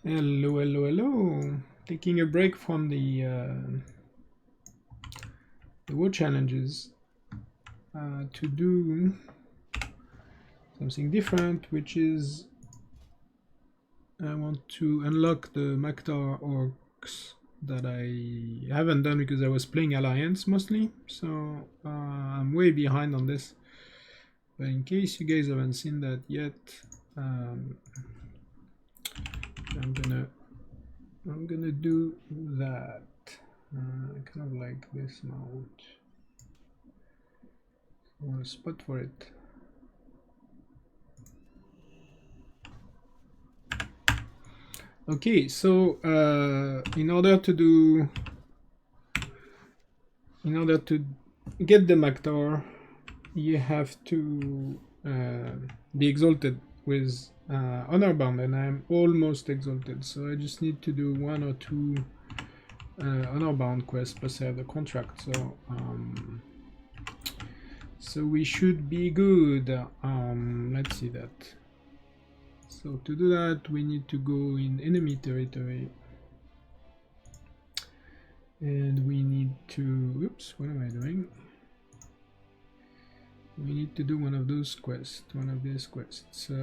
Hello, hello, hello. Taking a break from the war challenges to do something different, which is I want to unlock the Maktar orcs that I haven't done because I was playing Alliance mostly, so I'm way behind on this. But in case you guys haven't seen that yet, um, I'm gonna do that. Kind of like this mount. I want a spot for it. Okay, so in order to get the Maktar, you have to be exalted with honor bound, and I'm almost exalted, so I just need to do 1 or 2 honor bound quests plus I have the contract, so we should be good. Let's see that. So to do that, we need to go in enemy territory, and we need to, oops, what am I doing? We need to do one of these quests. So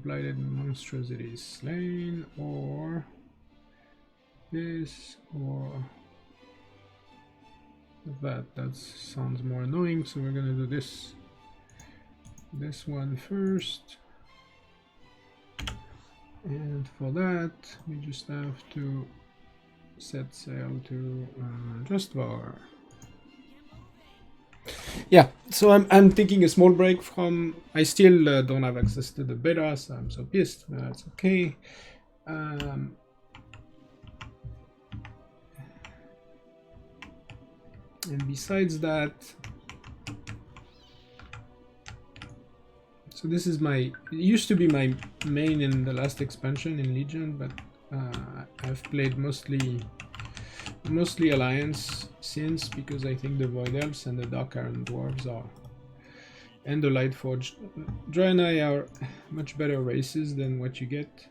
blighted monstrosities slain, or this, or that. That sounds more annoying, so we're gonna do this one first. And for that, we just have to set sail to Justvar. Yeah, so I'm taking a small break from. I still don't have access to the beta, so I'm so pissed. But that's okay. And besides that, so this is my. It used to be my main in the last expansion in Legion, but I've played mostly Alliance since, because I think the Void Elves and the Dark Iron Dwarves are, and the Lightforged Draenei are much better races than what you get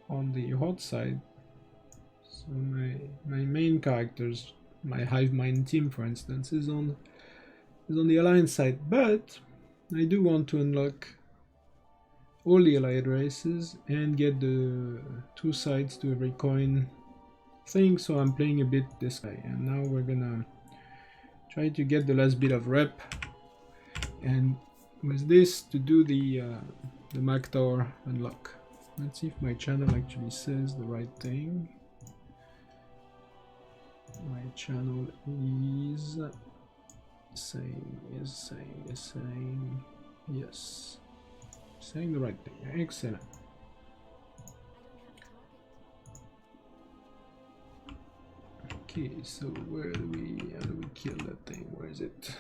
on the Horde side. So my main characters, my Hive Mind team, for instance, is on the Alliance side, but I do want to unlock all the allied races and get the 2 sides to every coin thing, so I'm playing a bit this guy, and now we're gonna try to get the last bit of rep, and with this to do the Maktar unlock. Let's see if my channel actually says the right thing. My channel is saying yes, saying the right thing. Excellent. Okay, so how do we kill that thing? Where is it?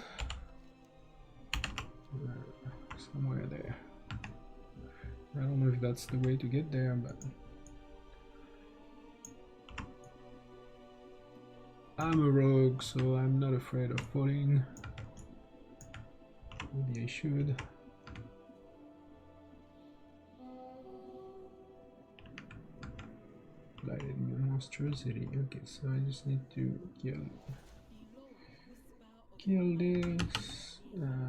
Somewhere there. I don't know if that's the way to get there, but I'm a rogue, so I'm not afraid of falling. Maybe I should. Blighted monstrosity. Okay, so I just need to kill this.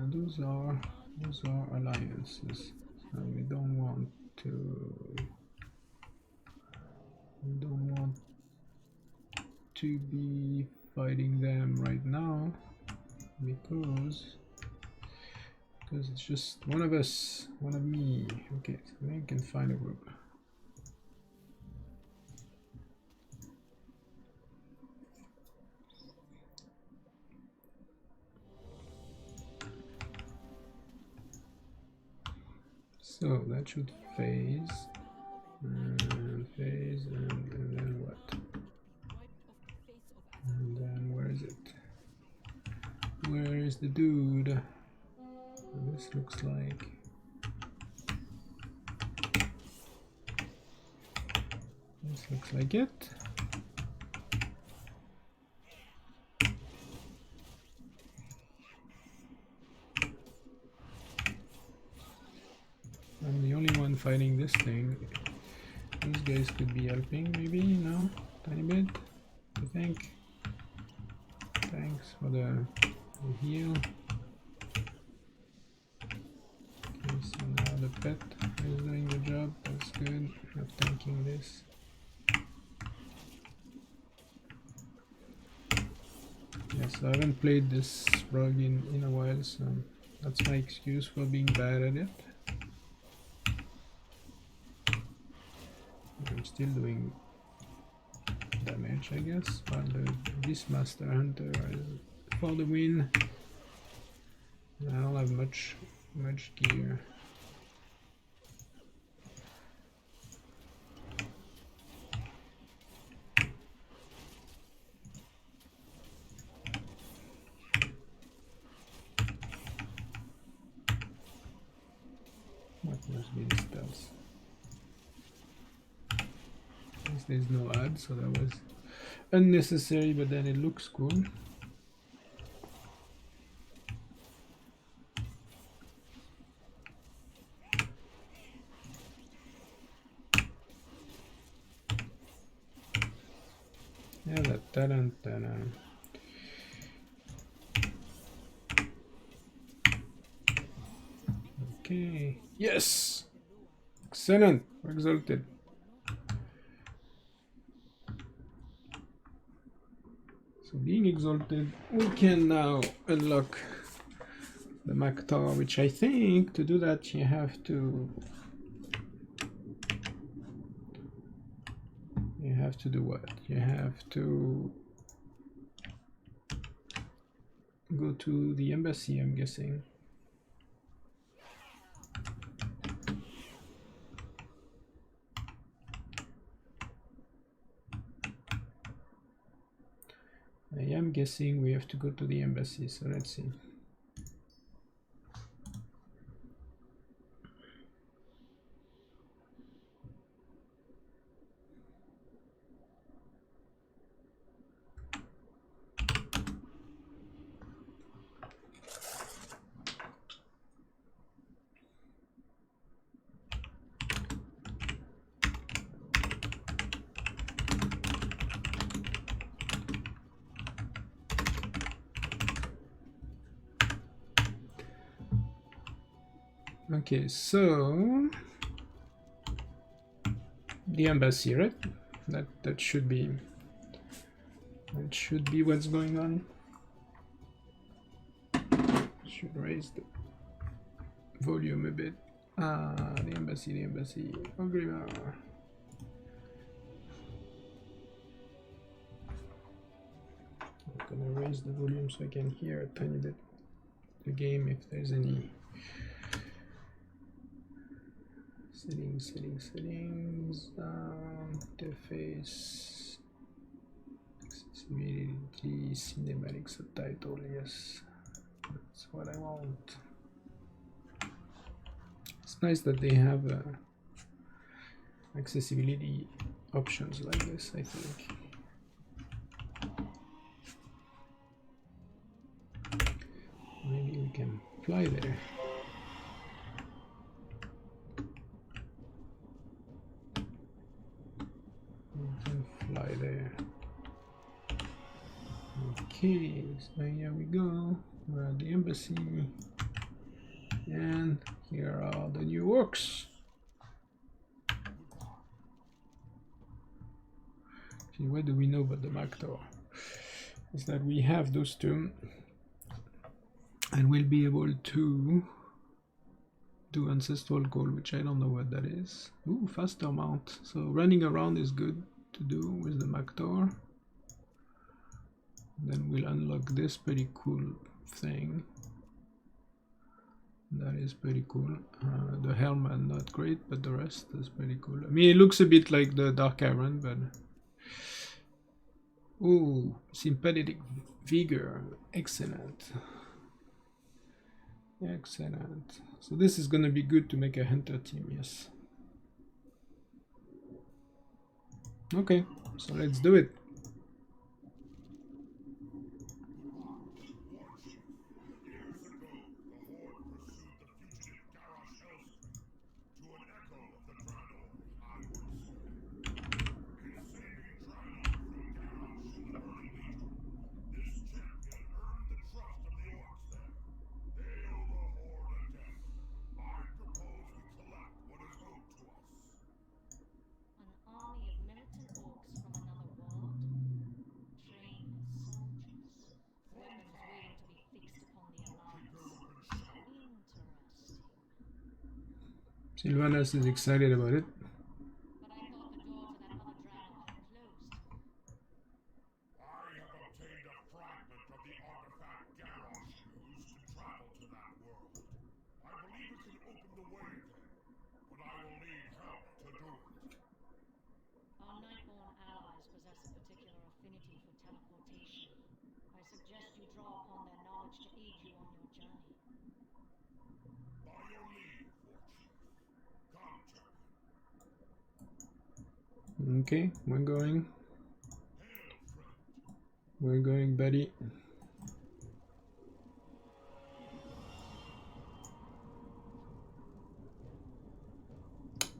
Those are alliances. So we don't want to be fighting them right now, because it's just one of us, one of me. Okay, so we can find a group. So that should phase, and then what? And then where is it? Where is the dude? This looks like. This looks like it. I'm the only one fighting this thing. These guys could be helping, maybe, no? Tiny bit, I think. Thanks for the heal. Okay, so now the pet is doing the job, that's good. Not tanking this. Yes, I haven't played this rug in a while, so that's my excuse for being bad at it. I'm still doing damage, I guess, but the Beastmaster Hunter is for the win. I don't have much gear. What must be the spells? At least there's no ad, so that was unnecessary, but then it looks cool. Yeah, that talent. Okay. Yes! Excellent! We're exalted. So being exalted, we can now unlock the Maktar, which I think to do that you have to do what? You have to go to the embassy, I'm guessing. I am guessing we have to go to the embassy, so let's see. Okay, so the embassy, right? That should be what's going on. Should raise the volume a bit. The embassy. Ogrivar. I'm gonna raise the volume so I can hear a tiny bit the game if there's any. Settings, interface, accessibility, cinematic subtitle, yes, that's what I want. It's nice that they have accessibility options like this, I think. Maybe we can fly there. Fly there. Okay, so here we go. We're at the embassy, and here are the new orcs. See, what do we know about the Maktar? Is that we have those two, and we'll be able to do ancestral call, which I don't know what that is. Ooh, faster mount. So running around is good to do with the Maktar. Then we'll unlock this pretty cool thing. That is pretty cool. The helmet not great, but the rest is pretty cool. I mean, it looks a bit like the Dark Iron, but ooh, sympathetic vigor, excellent. So this is gonna be good to make a hunter team, yes. Okay, so let's do it. Sylvanas is excited about it. Okay, we're going. We're going, buddy.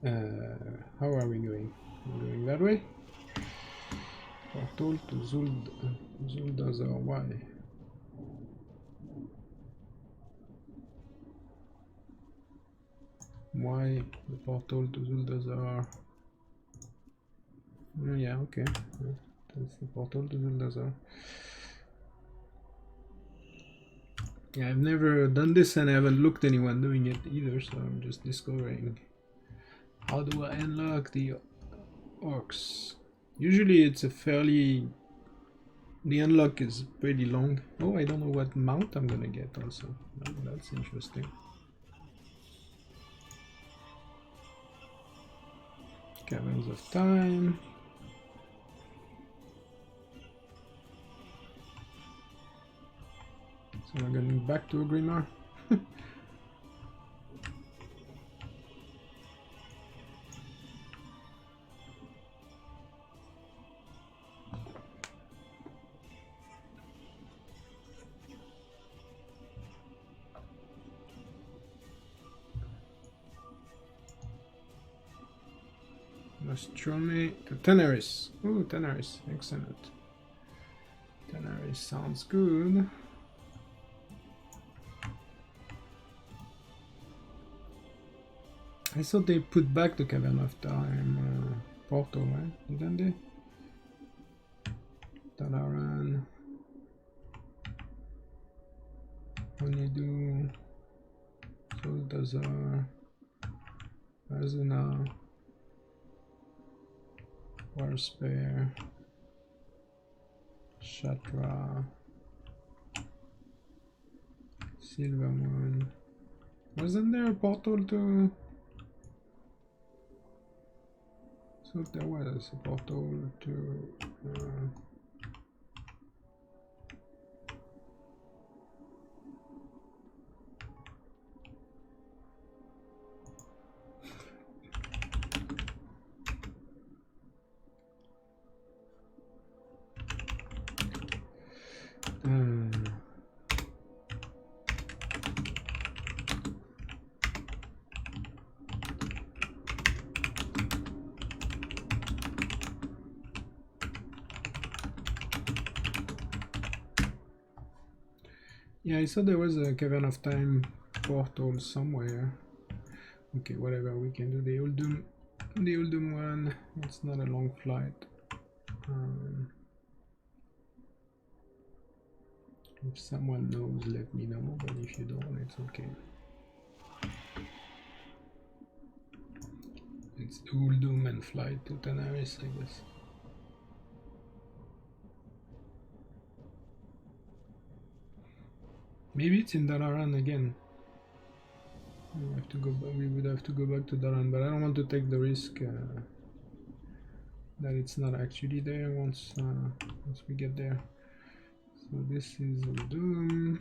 How are we going? We're going that way. Portal to Zuldazar. Why? Why the portal to Zuldazar? Oh, yeah, okay. That's the portal to Zuldazar. Yeah, I've never done this and I haven't looked anyone doing it either, so I'm just discovering. How do I unlock the orcs? Usually it's a fairly... The unlock is pretty long. Oh, I don't know what mount I'm gonna get also. Oh, that's interesting. Caverns of Time. So we're going back to Grimar. Nostromo to Tenaris. Ooh, Tenaris. Excellent. Tenaris sounds good. I thought they put back the Cavern of Time portal, right? Didn't they? Talaran. Honeydew. Zuldazar. Azuna. Warspare. Shatra. Silvermoon. Wasn't there a portal to... So there was a portal to... yeah, I saw there was a Cavern of Time portal somewhere. Okay, whatever, we can do the Uldum one. It's not a long flight. If someone knows, let me know, but if you don't, it's okay. It's Uldum and flight to Tenaris, I guess. Maybe it's in Dalaran again. We have to go. We would have to go back to Dalaran, but I don't want to take the risk that it's not actually there once we get there. So this is Doom.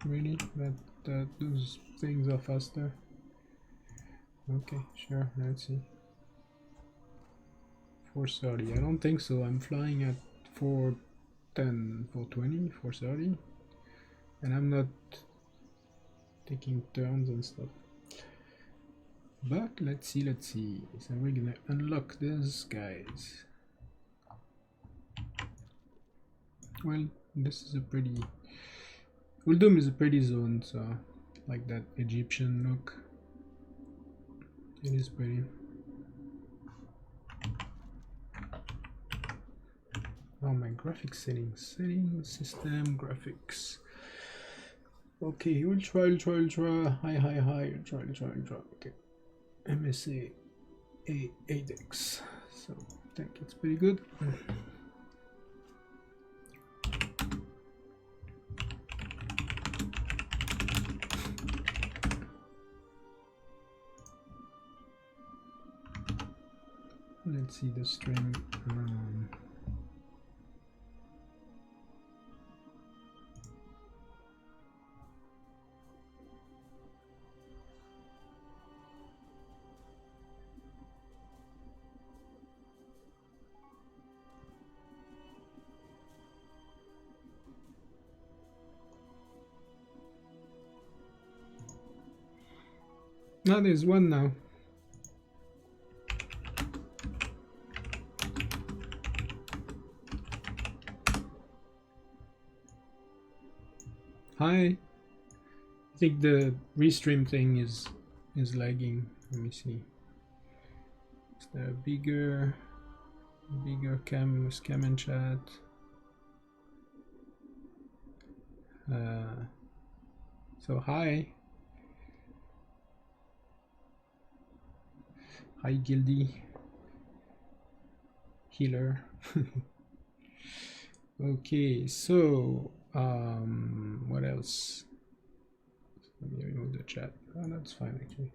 Really? That those things are faster? Okay, sure, let's see. 430, I don't think so. I'm flying at 410, 420, 430. And I'm not taking turns and stuff. But let's see. So we're gonna unlock this, guys. Well, this is a pretty... Uldum is a pretty zone, so like that Egyptian look. It is pretty. Oh, my graphics settings. Settings, system, graphics. Okay, ultra, high, ultra. Okay. MSA 8X. So I think it's pretty good. Let's see the stream. No, there's one now. Hi. I think the restream thing is lagging. Let me see. Is there a bigger cam with cam and chat? So hi. Hi Gildy. Healer. Okay, so what else? Let me remove the chat. Oh, that's fine actually.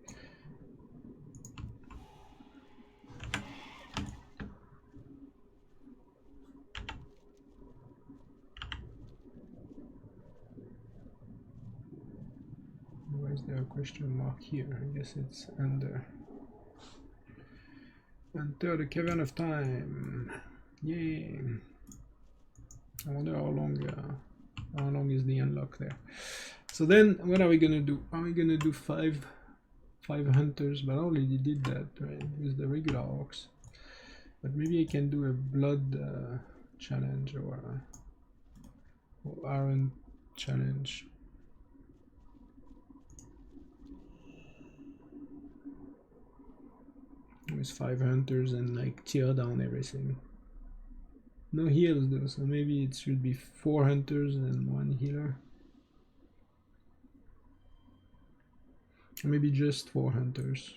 Why is there a question mark here? I guess it's under. Enter the cavern of time. Yay! I wonder how long is the unlock there. So then, what are we gonna do? Are we gonna do five hunters? But I already did that, right? With the regular orcs. But maybe I can do a blood challenge or iron challenge. With 5 hunters and like tear down everything. No heals though, so maybe it should be 4 hunters and 1 healer. Or maybe just 4 hunters.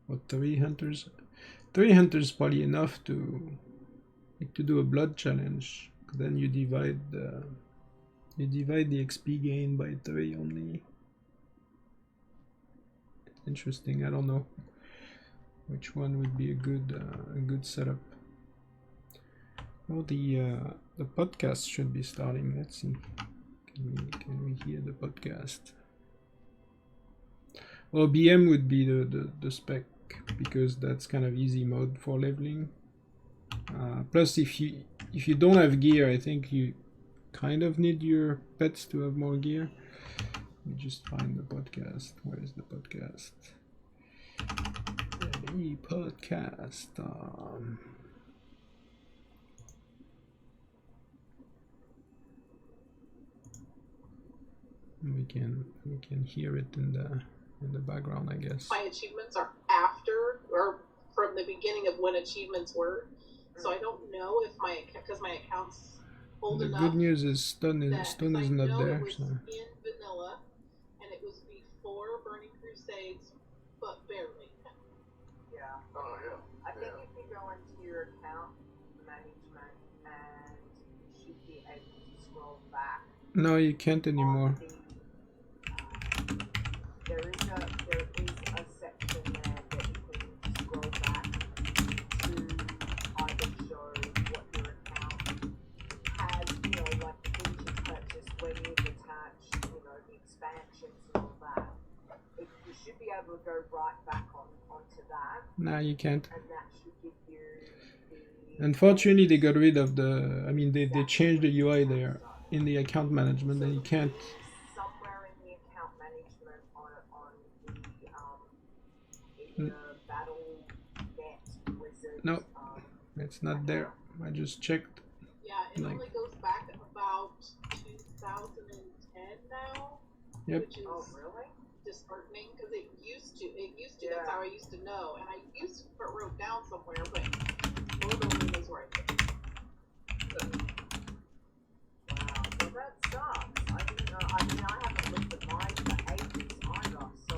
Or 3 hunters. 3 hunters is probably enough to do a blood challenge. Then you divide the XP gain by 3 only. Interesting. I don't know which one would be a good setup. Well, the podcast should be starting. Let's see. Can we hear the podcast? Well, BM would be the spec because that's kind of easy mode for leveling. Plus, if you don't have gear, I think you kind of need your pets to have more gear. Let me just find the podcast. Where is the podcast? The podcast. We can hear it in the background, I guess. My achievements are after or from the beginning of when achievements were, so I don't know if because my account's old enough. The good news is Stone is not there. It was so. in vanilla, and it was before Burning Crusades, but barely. Yeah. Oh yeah. I think if you go into your account management and you should be able to scroll back. No, you can't anymore. There is a section there that you can scroll back to either show what your account has, like the things you purchased when you've attached, the expansions and all that. You should be able to go right back onto that. No, you can't. And that should give you the... Unfortunately, they got rid of the... I mean, they changed the UI there in the account management, and you can't... Somewhere in the account management on the battle net wizard. No, it's not there. I just checked. Yeah, it only goes back about 2010 now. Yep. Which is, oh, really? disheartening because it used to. That's how I used to know, and I used to put wrote down somewhere, but Lord only knows where I put it. Wow, well that sucks. I didn't know. I mean, I haven't looked at mine for ages either, so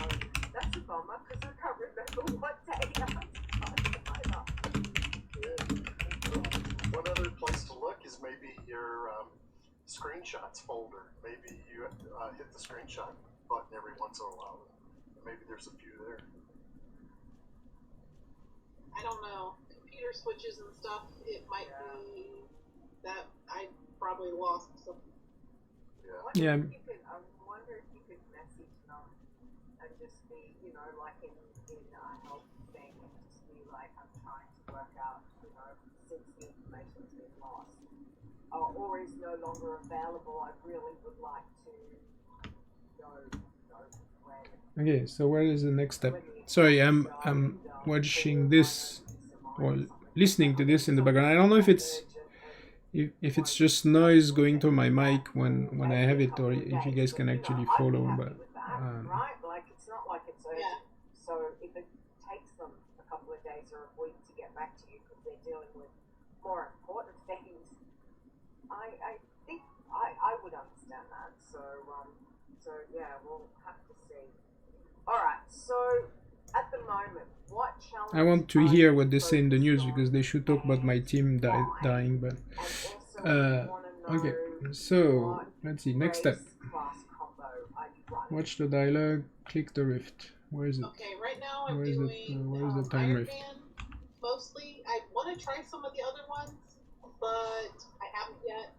that's a bummer because I can't remember what day I started either. One other place to look is maybe your screenshots folder. Maybe you hit the screenshot button every once in a while. Maybe there's a few there. I don't know. Computer switches and stuff, it might be that I probably lost some. Yeah. I wonder if you could message them and just be, you know, like in a help thing, and just be like, I'm trying to work out, you know, since the information's been lost or is no longer available, I really would like to know when. Okay, so where is the next step? Sorry, I'm watching this or listening to this in the background. I don't know if it's just noise going through my mic when I have it, or if you guys can actually follow. But right, like it's not like it's urgent. Yeah. So if it takes them a couple of days or a week to get back to you because they're dealing with more important things, I think I would understand that. So yeah, we'll have to see. All right, so at the moment, what challenge? I want to hear what they say in the news because they should talk about my team dying. But okay, so let's see. Next step. Watch the dialogue. Click the rift. Where is it? Okay, right now I'm Where is doing where is the time Iron rift? Man mostly. I want to try some of the other ones, but I haven't yet.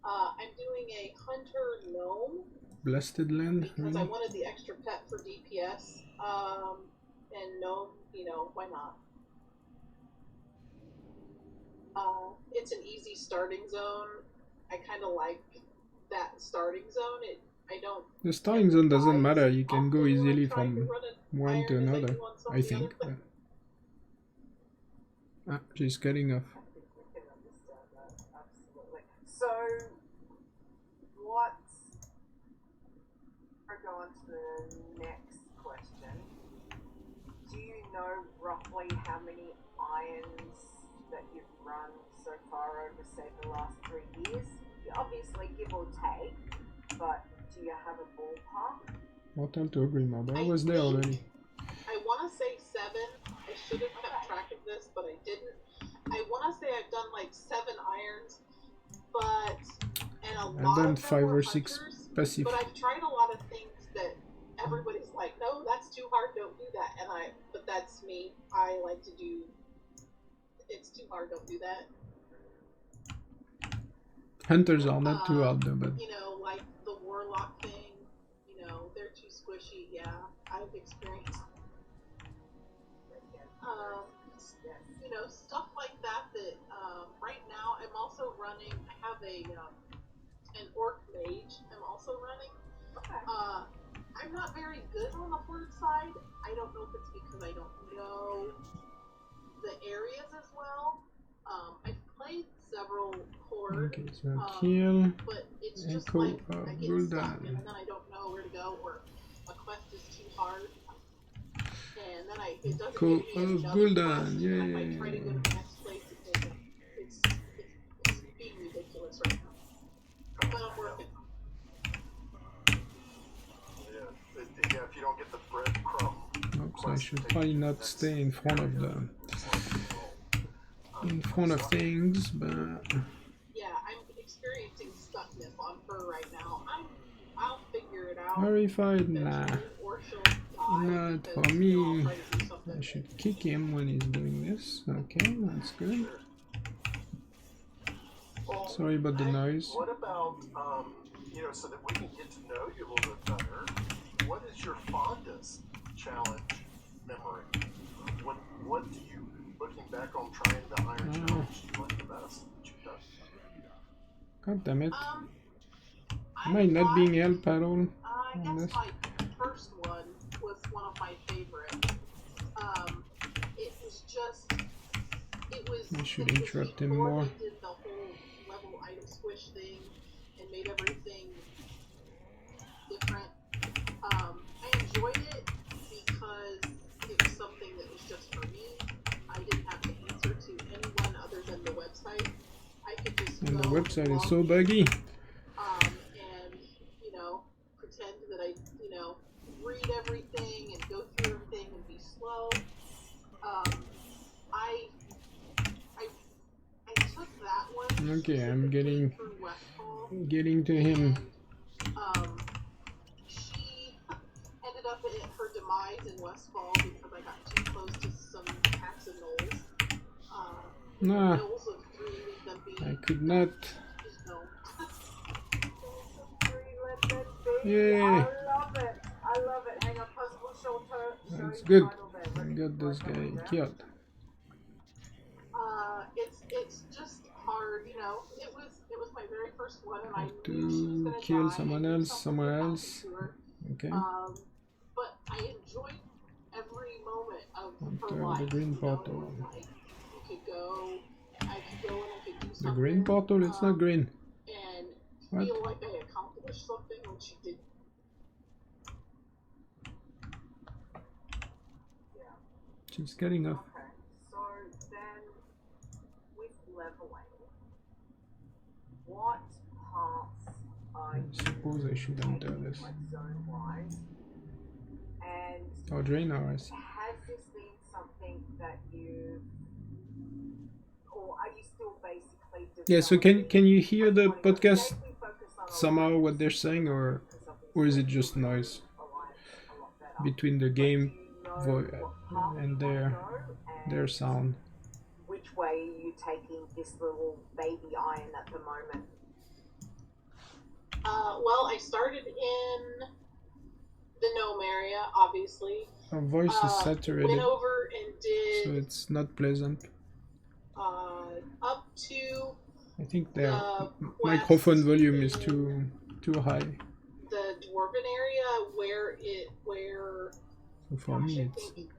I'm doing a Hunter Gnome. Blasted Land. Because Really? I wanted the extra pet for DPS. And no, you know, why not? It's an easy starting zone. I kind of like that starting zone. The starting zone doesn't matter. You can go easily from one to another, I think. She's cutting off. We can understand that, absolutely. So, we're going to the next question. Do you know roughly how many irons that you've run so far over, say, the last 3 years? Obviously, give or take, but do you have a ballpark? Mortal to Grima, but I was there already. I want to say 7. I should have kept track of this, but I didn't. I want to say I've done like 7 irons, and a lot I've done of them 5 were or 6 hunters, passive. But I've tried a lot of things that everybody's like, no, that's too hard, don't do that. But that's me. I like to do. It's too hard, don't do that. Hunters are not too hard though, but you know, like the warlock thing. You know, they're too squishy. Yeah, I've experienced. You know, stuff like that. Right now I'm also running. I have an orc mage. I'm also running. Okay. I'm not very good on the horde side. I don't know if it's because I don't know the areas as well. I've played several horde. okay, so kill. But it's just Echo like I of get stuck Gul'dan. and then I don't know where to go, or a quest is too hard. And then it doesn't Echo give me of another Gul'dan, quest, yay. and if I try to go to the next place, it doesn't. It's being ridiculous right now. But I'm working. Yeah, if you don't get the breadcrumb. Oops, I should probably not stay in front of things, but Yeah, I'm experiencing stuckness on her right now. I'll figure it out. verified. Nah, Or she'll die not because, for you know, I'll me. try to do something. I should kick him when he's doing this. Okay, that's good. Sorry about the noise. What about, you know, so that we can get to know you a little bit better, what is your fondest challenge memory? What do you, looking back on trying the iron challenge, do you like the best that you've done? God damn it. I Am I not thought- being helped at all I on guess this? my first one was one of my favorites. It was just, I should it was interrupt him before more. they did the whole level item squish thing and made everything different. I enjoyed And the go website is so log in, buggy. and pretend that I read everything and go through everything and be slow. I took that one. Okay, I'm getting through Westfall, to him. and she ended up at her demise in Westfall because I got too close to some cats and gnolls. Nah, Gnolls of 3 of them being I could not. Yay! Yay! I love it. I love it. Hang on, possible shorter. That's good. I got this guy killed. It's just hard, It was my very first one, and I knew she was To gonna kill die. someone I knew else, something somewhere would happen else. to her. Okay. But I enjoyed every moment of her Enter life. the green It was portal. like I could go and I could do something. The green portal? It's not green. And What? feel like I accomplished something when she did. She's getting off. Okay, so then with leveling, what parts are I suppose I should enter taking, this. like zone-wise? And Oh, Draenor, I see. has this been something that you, or are you still basically Yeah, so can you hear the developing- podcast Maybe focus on somehow what they're saying, or is it just noise between the game and their sound? Which way are you taking this little baby iron at the moment? Well, I started in the gnome area, obviously. Our voice is saturated, Went over and did so it's not pleasant. up to I think their the microphone west volume is in too high. the dwarven area where So for gosh, me, I it's think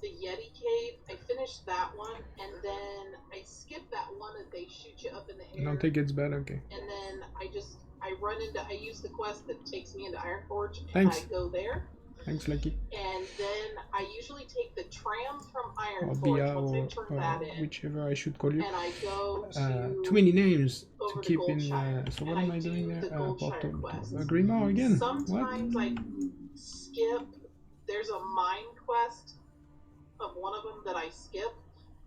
the Yeti cave. I finished that one, and then I skipped that one that they shoot you up in the I air. don't think it's bad. Okay. And then I use the quest that takes me into Ironforge, and Thanks. I go there. Thanks, Lucky. And then I usually take the tram from Or Ironforge Bia, once I or turn that in, whichever I should call you. and I go to Too many names to over to keep in. Goldshire, So what and am I I doing do there? the Goldshire Portal. quest. A Grimoire again? Sometimes What? I skip. There's a mine quest of one of them that I skip,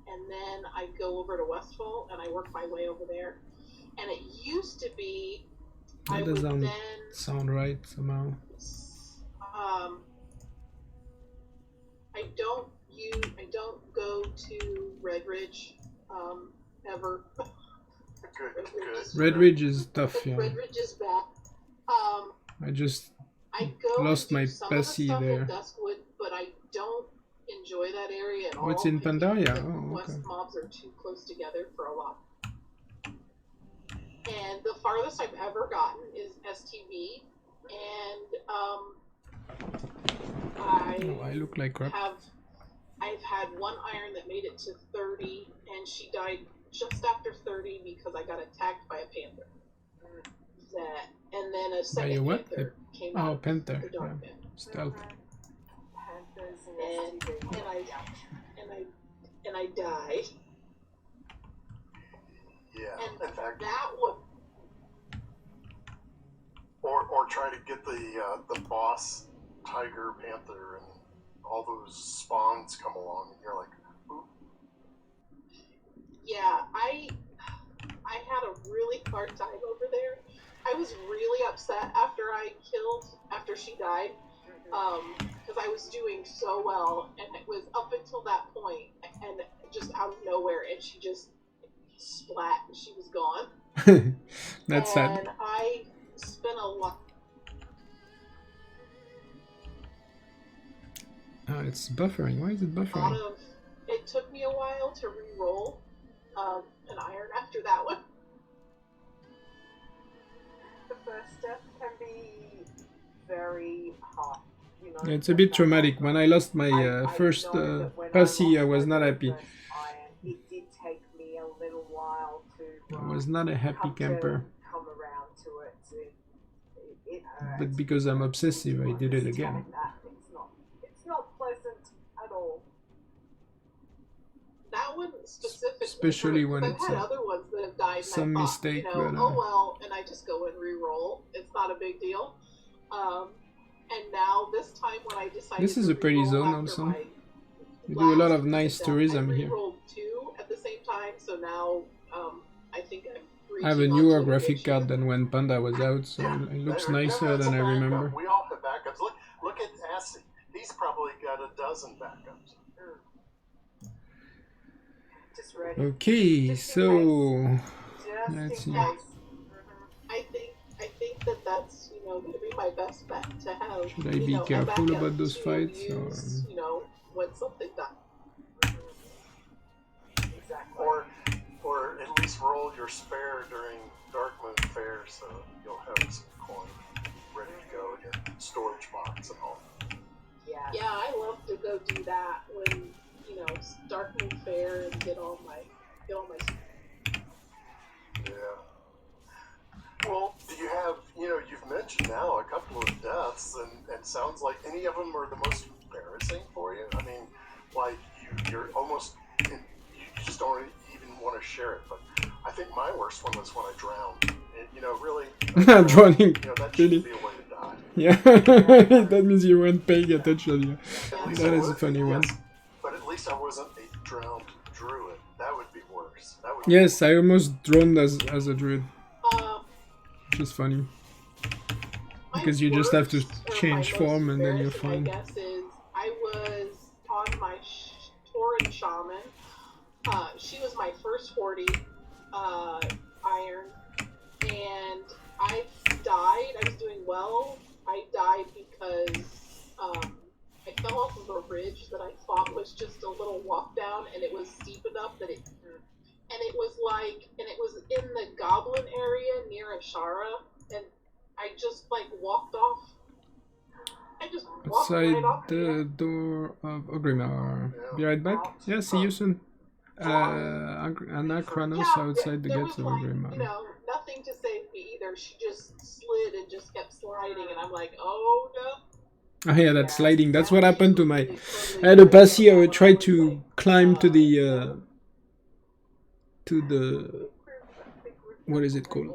and then I go over to Westfall and I work my way over there. And it used to be I That would doesn't then sound right somehow. I don't go to Red Ridge ever. Good. Red Ridge is tough, yeah. Red Ridge is bad. I just I go lost and do my some of the Passy stuff there. in Duskwood, but I don't enjoy that area at all. Oh, it's in I think Pandaria? the Oh, quest okay. mobs are too close together for a lot. And the farthest I've ever gotten is STV, and I look like crap. I've had one iron that made it to 30, and she died just after 30 because I got attacked by a panther. And then a second a what? panther came Oh, out. Panther. The dark Yeah. panther. Stealth. Panthers And STV. I died. Yeah. And In fact, that one, or try to get the boss tiger, panther, and all those spawns come along, and you're like, ooh. yeah, I had a really hard time over there. I was really upset after she died, because I was doing so well, and it was up until that point, and just out of nowhere, and she just splat, and she was gone. That's sad. And I spent a lot. It's buffering. Why is it buffering? It took me a while to re-roll an iron after that one. The first step can be very hard. It's a bit traumatic. When I lost my first Passy, I was not happy. It did take me a little while to. I was not a happy camper. Come around to it. It hurts. But because I'm obsessive, I did it again. It's not pleasant at all. That one specifically. Especially when I've it's had other ones that have died died, and Some I thought, mistake, you know, but, oh well, and I just go and re-roll. It's not a big deal. And now this time when I decided This is to a pretty re-roll zone after also. my We do a lot last of nice death, tourism I here. re-rolled 2 at the same time, so now I think I'm I have a reaching newer onto graphic addiction. card than when Panda was out, so Yeah, it looks never nicer had than some I backup. remember. We all have backups. Look at Assy. He's probably got a dozen backups. Just ready. Okay, Just in so Just let's in see. case. I think that that's, you know, gonna be my best bet to have. Should I you be know, a careful backup about those to fights, use, or you know, when something dies. Exactly. Or at least roll your spare during Dark Moon Fair, so you'll have some coin ready to go in your storage box and all. Yeah. Yeah, I love to go do that when, you know, Dark Moon Fair and get all my. Yeah. Well, do you have, you know, you've mentioned now a couple of deaths, and sounds like any of them are the most embarrassing for you? I mean, like, you're almost, you just don't even want to share it, but I think my worst one was when I drowned. And, you know, really, Drowning, you know, that should really. be a way to die. Yeah, that means you weren't paying attention. At least That I is a would- funny one. yes, but at least I wasn't a drowned druid. That would be worse. That would Yes, I almost drowned as a druid, Um, which is funny. my Because you just have to worst, or my change most form and then you're embarrassing, fine. I guess is I was on my Tauren Shaman. She was my first 40 iron, and I died. I was doing well. I died because I fell off of a ridge that I thought was just a little walk down, and it was steep enough that it was in the goblin area near Ashara, and I just like walked off. I just walked Outside right off. the door of Ogrimmar. Be right back. Yeah, see you soon. Anachronos outside the there gates was of like, Ogrimmar. you know, nothing to save me either. She just slid and just kept sliding, and I'm like, oh no. Oh yeah, that's sliding. That's what That happened to was my... really I had a totally passy, I when tried was, to like, climb to the... what is it called?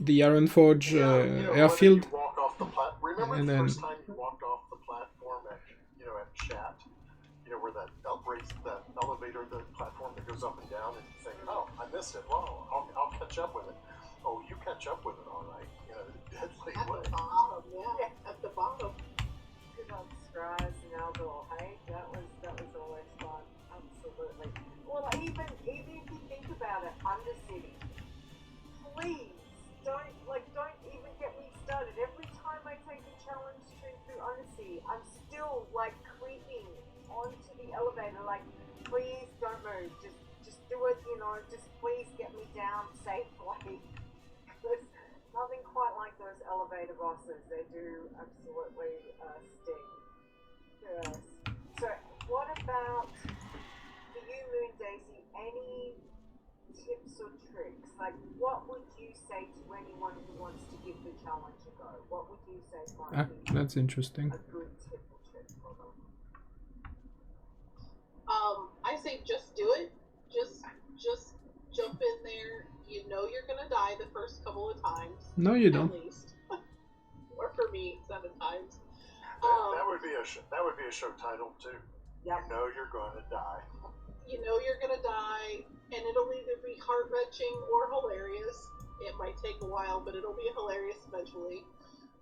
The Ironforge you know, airfield. You walk off the remember And the then- first time you walked off the platform at, you know, at Chat? You know, where that elevator, the platform that goes up and down, and you think, oh, I missed it. Well, I'll catch up with it. Oh, you catch up with it, all right. You know, deadly at way. the bottom, yeah, at the bottom. Good old Scries and Eldor, hey? That was always fun. Absolutely. Well, even if you think about it, Undercity. Please don't even get me started. Every time I take a challenge through Undercity, I'm still like creeping onto the elevator. Like, please don't move. Just do it. You know, just please get me down safely. Because nothing quite like those elevator bosses. They do absolutely sting. Yes. So, what about for you, Moon Daisy? Any tips or tricks? Like, what would you say to anyone who wants to give the challenge a go? What would you say might be That's interesting. a good tip or trick for them? I say just do it. Just jump in there. You know you're gonna die the first couple of times. No, you At don't. least. Or for me, 7 times. That would be a show title too. Yep. You know you're going to die. You know you're gonna die, and it'll either be heart-wrenching or hilarious. It might take a while, but it'll be hilarious eventually.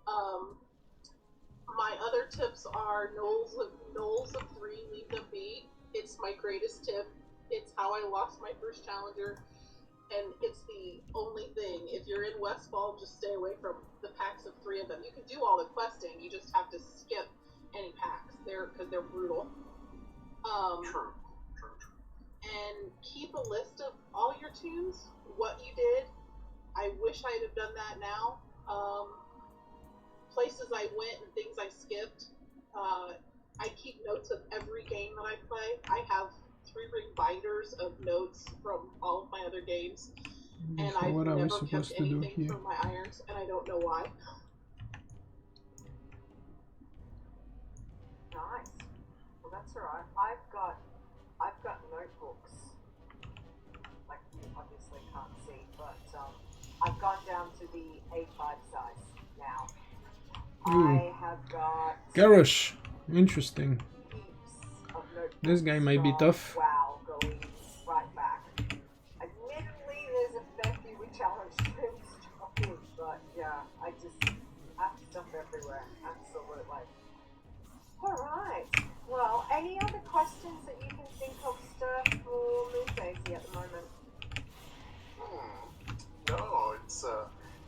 My other tips are Knolls of 3, leave them be. It's my greatest tip. It's how I lost my first challenger, and it's the only thing. If you're in Westfall, just stay away from the packs of 3 of them. You can do all the questing, you just have to skip any packs because they're brutal. True. And keep a list of all your tunes, what you did. I wish I'd have done that now. Places I went and things I skipped. I keep notes of every game that I play. I have 3-ring binders of notes from all of my other games. And So I've what are we never supposed kept to do anything here? from my irons, and I don't know why. Nice. Well, that's alright. I've got notebooks. Like you obviously can't see. but I've gone down to the A5 size now. Ooh. I have got Garrosh. Interesting. heaps of notebooks This guy might be from tough. WoW going right back. Admittedly, there's a fair few with challenge streams dropping, but yeah, I have stuff everywhere. Absolutely. Alright. Well, any other questions that you can think of, Stir, for Moon Daisy at the moment? No,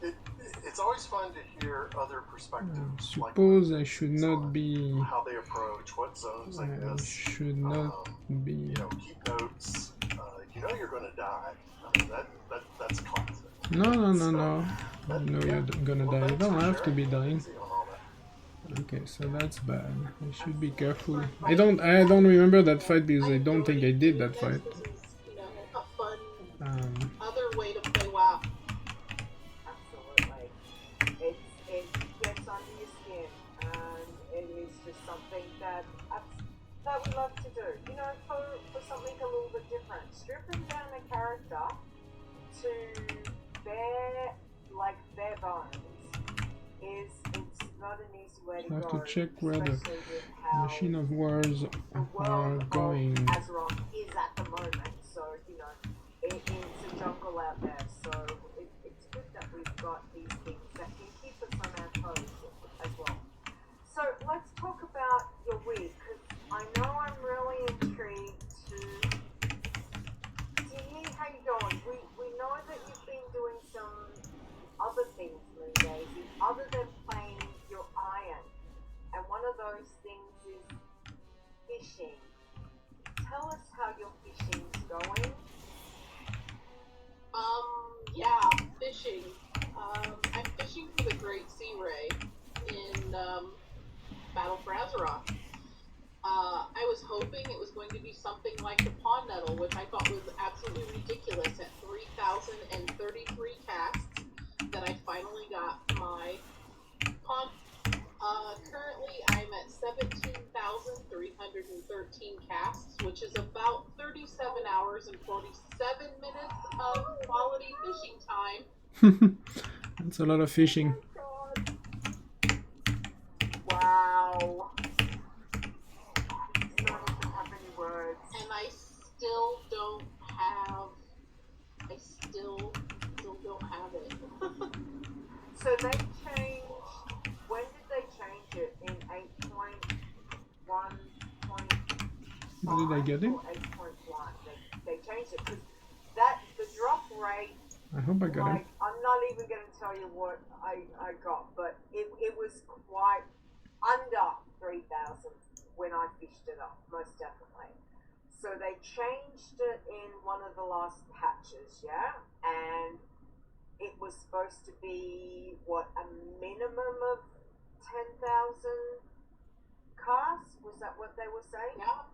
it's always fun to hear other perspectives. Suppose I should not be. How they approach, what zones they I miss. should not be. You know, keep notes. You know you're going to die. I mean, that's classic. No. So, You know you're gonna well, die. You thanks don't for have to sharing be it. dying. Easy on all that. Okay, so that's bad. I should be careful. I don't remember that fight because I don't think I did that fight. This is, you know, a fun Um, other way to play WoW. Absolutely. It gets under your skin, and it is just something that we love to do. You know, for something a little bit different. Stripping down a character to bare bones it's not an easy way to I go. have to check where the especially with how Machine of Wars the are world of going. Azeroth is at the moment. So, you know, it's a jungle out there. So it's good that we've got these things that can keep us on our toes as well. So let's talk about your week, because I know I'm really intrigued to hear how you're going. We know that you've been doing some other things, Moon Daisy, other than playing your iron. And one of those things is fishing. Tell us how your fishing's going. Yeah, fishing. I'm fishing for the Great Sea Ray in Battle for Azeroth. I was hoping it was going to be something like the Pond Nettle, which I thought was absolutely ridiculous at 3,033 casts that I finally got my pond. Currently I'm at 17,313 casts, which is about 37 hours and 47 minutes of quality fishing time. That's a lot of fishing. Oh, wow. I don't even have any words. And I still don't have it. So they changed. When did they change it? In 8.1.5 What did I get it? or 8.1? They changed it because the drop rate. I hope I got it. Like, I'm not even going to tell you what I got, but it was quite under 3,000 when I fished it up, most definitely. So they changed it in one of the last patches, yeah? And it was supposed to be, a minimum of 10,000 casts? Was that what they were saying? Yeah.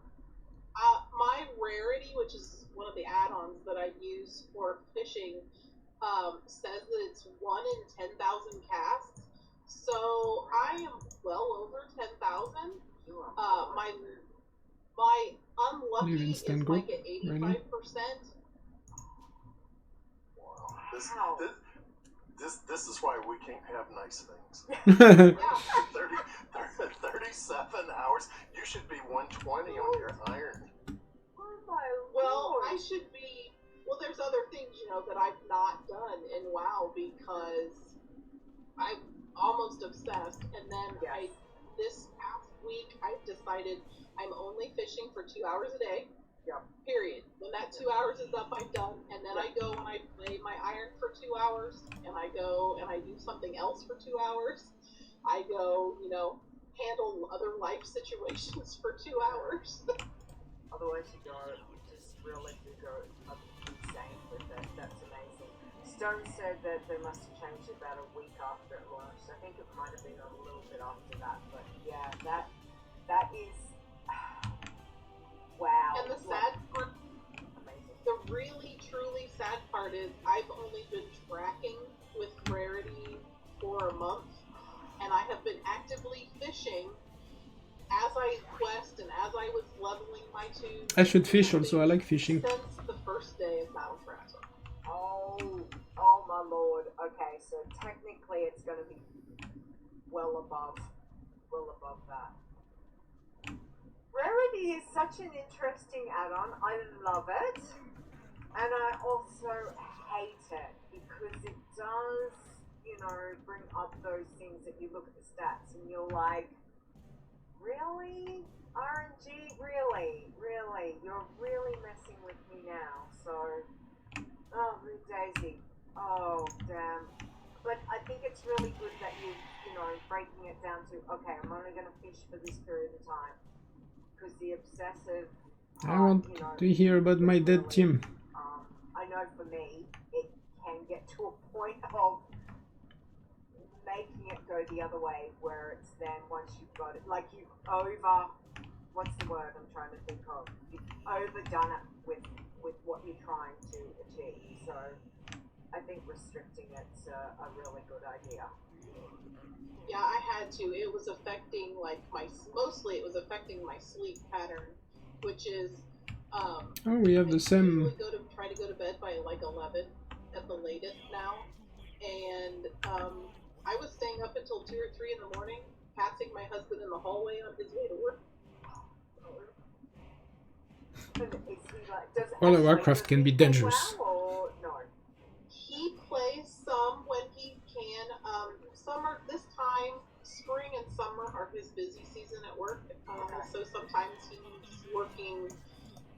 My rarity, which is one of the add-ons that I use for fishing, says that it's 1 in 10,000 casts. So I am well over 10,000. My unlucky Leave is instant group, like at 85%. really? Wow. This is why we can't have nice things. Yeah. 37 hours. You should be 120 on your iron. Oh my Well, lord. I should be. Well, there's other things, that I've not done in WoW because I'm almost obsessed. And then Yes. this past week, I've decided I'm only fishing for 2 hours a day. Yep. Period. When that 2 hours is up, I'm done. And then I go and I play my iron for 2 hours. And I go and I do something else for 2 hours. I go, handle other life situations for 2 hours. Otherwise you just really do go insane with it. That's amazing. Stone said that they must have changed it about a week after it launched. I think it might have been a little bit after that, but yeah, that is wow. And the sad part, Amazing. the really truly sad part is I've only been tracking with rarity for a month, and I have been actively fishing as I quest and as I was leveling my tubes. I should fish also. I like fishing. Since the first day of Battle for Azeroth. Oh, well above that. Rarity is such an interesting add-on. I love it, and I also hate it because it does, bring up those things that you look at the stats and you're like, really? RNG? Really? You're really messing with me now. So, oh, Blue Daisy. Oh, damn. But I think it's really good that breaking it down to, okay, I'm only going to fish for this period of time. Because the obsessive I want to hear about my dead team. I know for me, it can get to a point of making it go the other way, where it's then once you've got it, like you've what's the word I'm trying to think of? You've overdone it with what you're trying to achieve. So I think restricting it's a really good idea. Yeah, I had to. It was affecting mostly it was affecting my sleep pattern, which is Oh, we have the same. Try to go to bed by like 11 at the latest now, and I was staying up until 2 or 3 in the morning, passing my husband in the hallway on his way to work. World of Warcraft can be dangerous. Or no? He plays some when he can. Summer, this time, spring and summer are his busy season at work. So sometimes he's working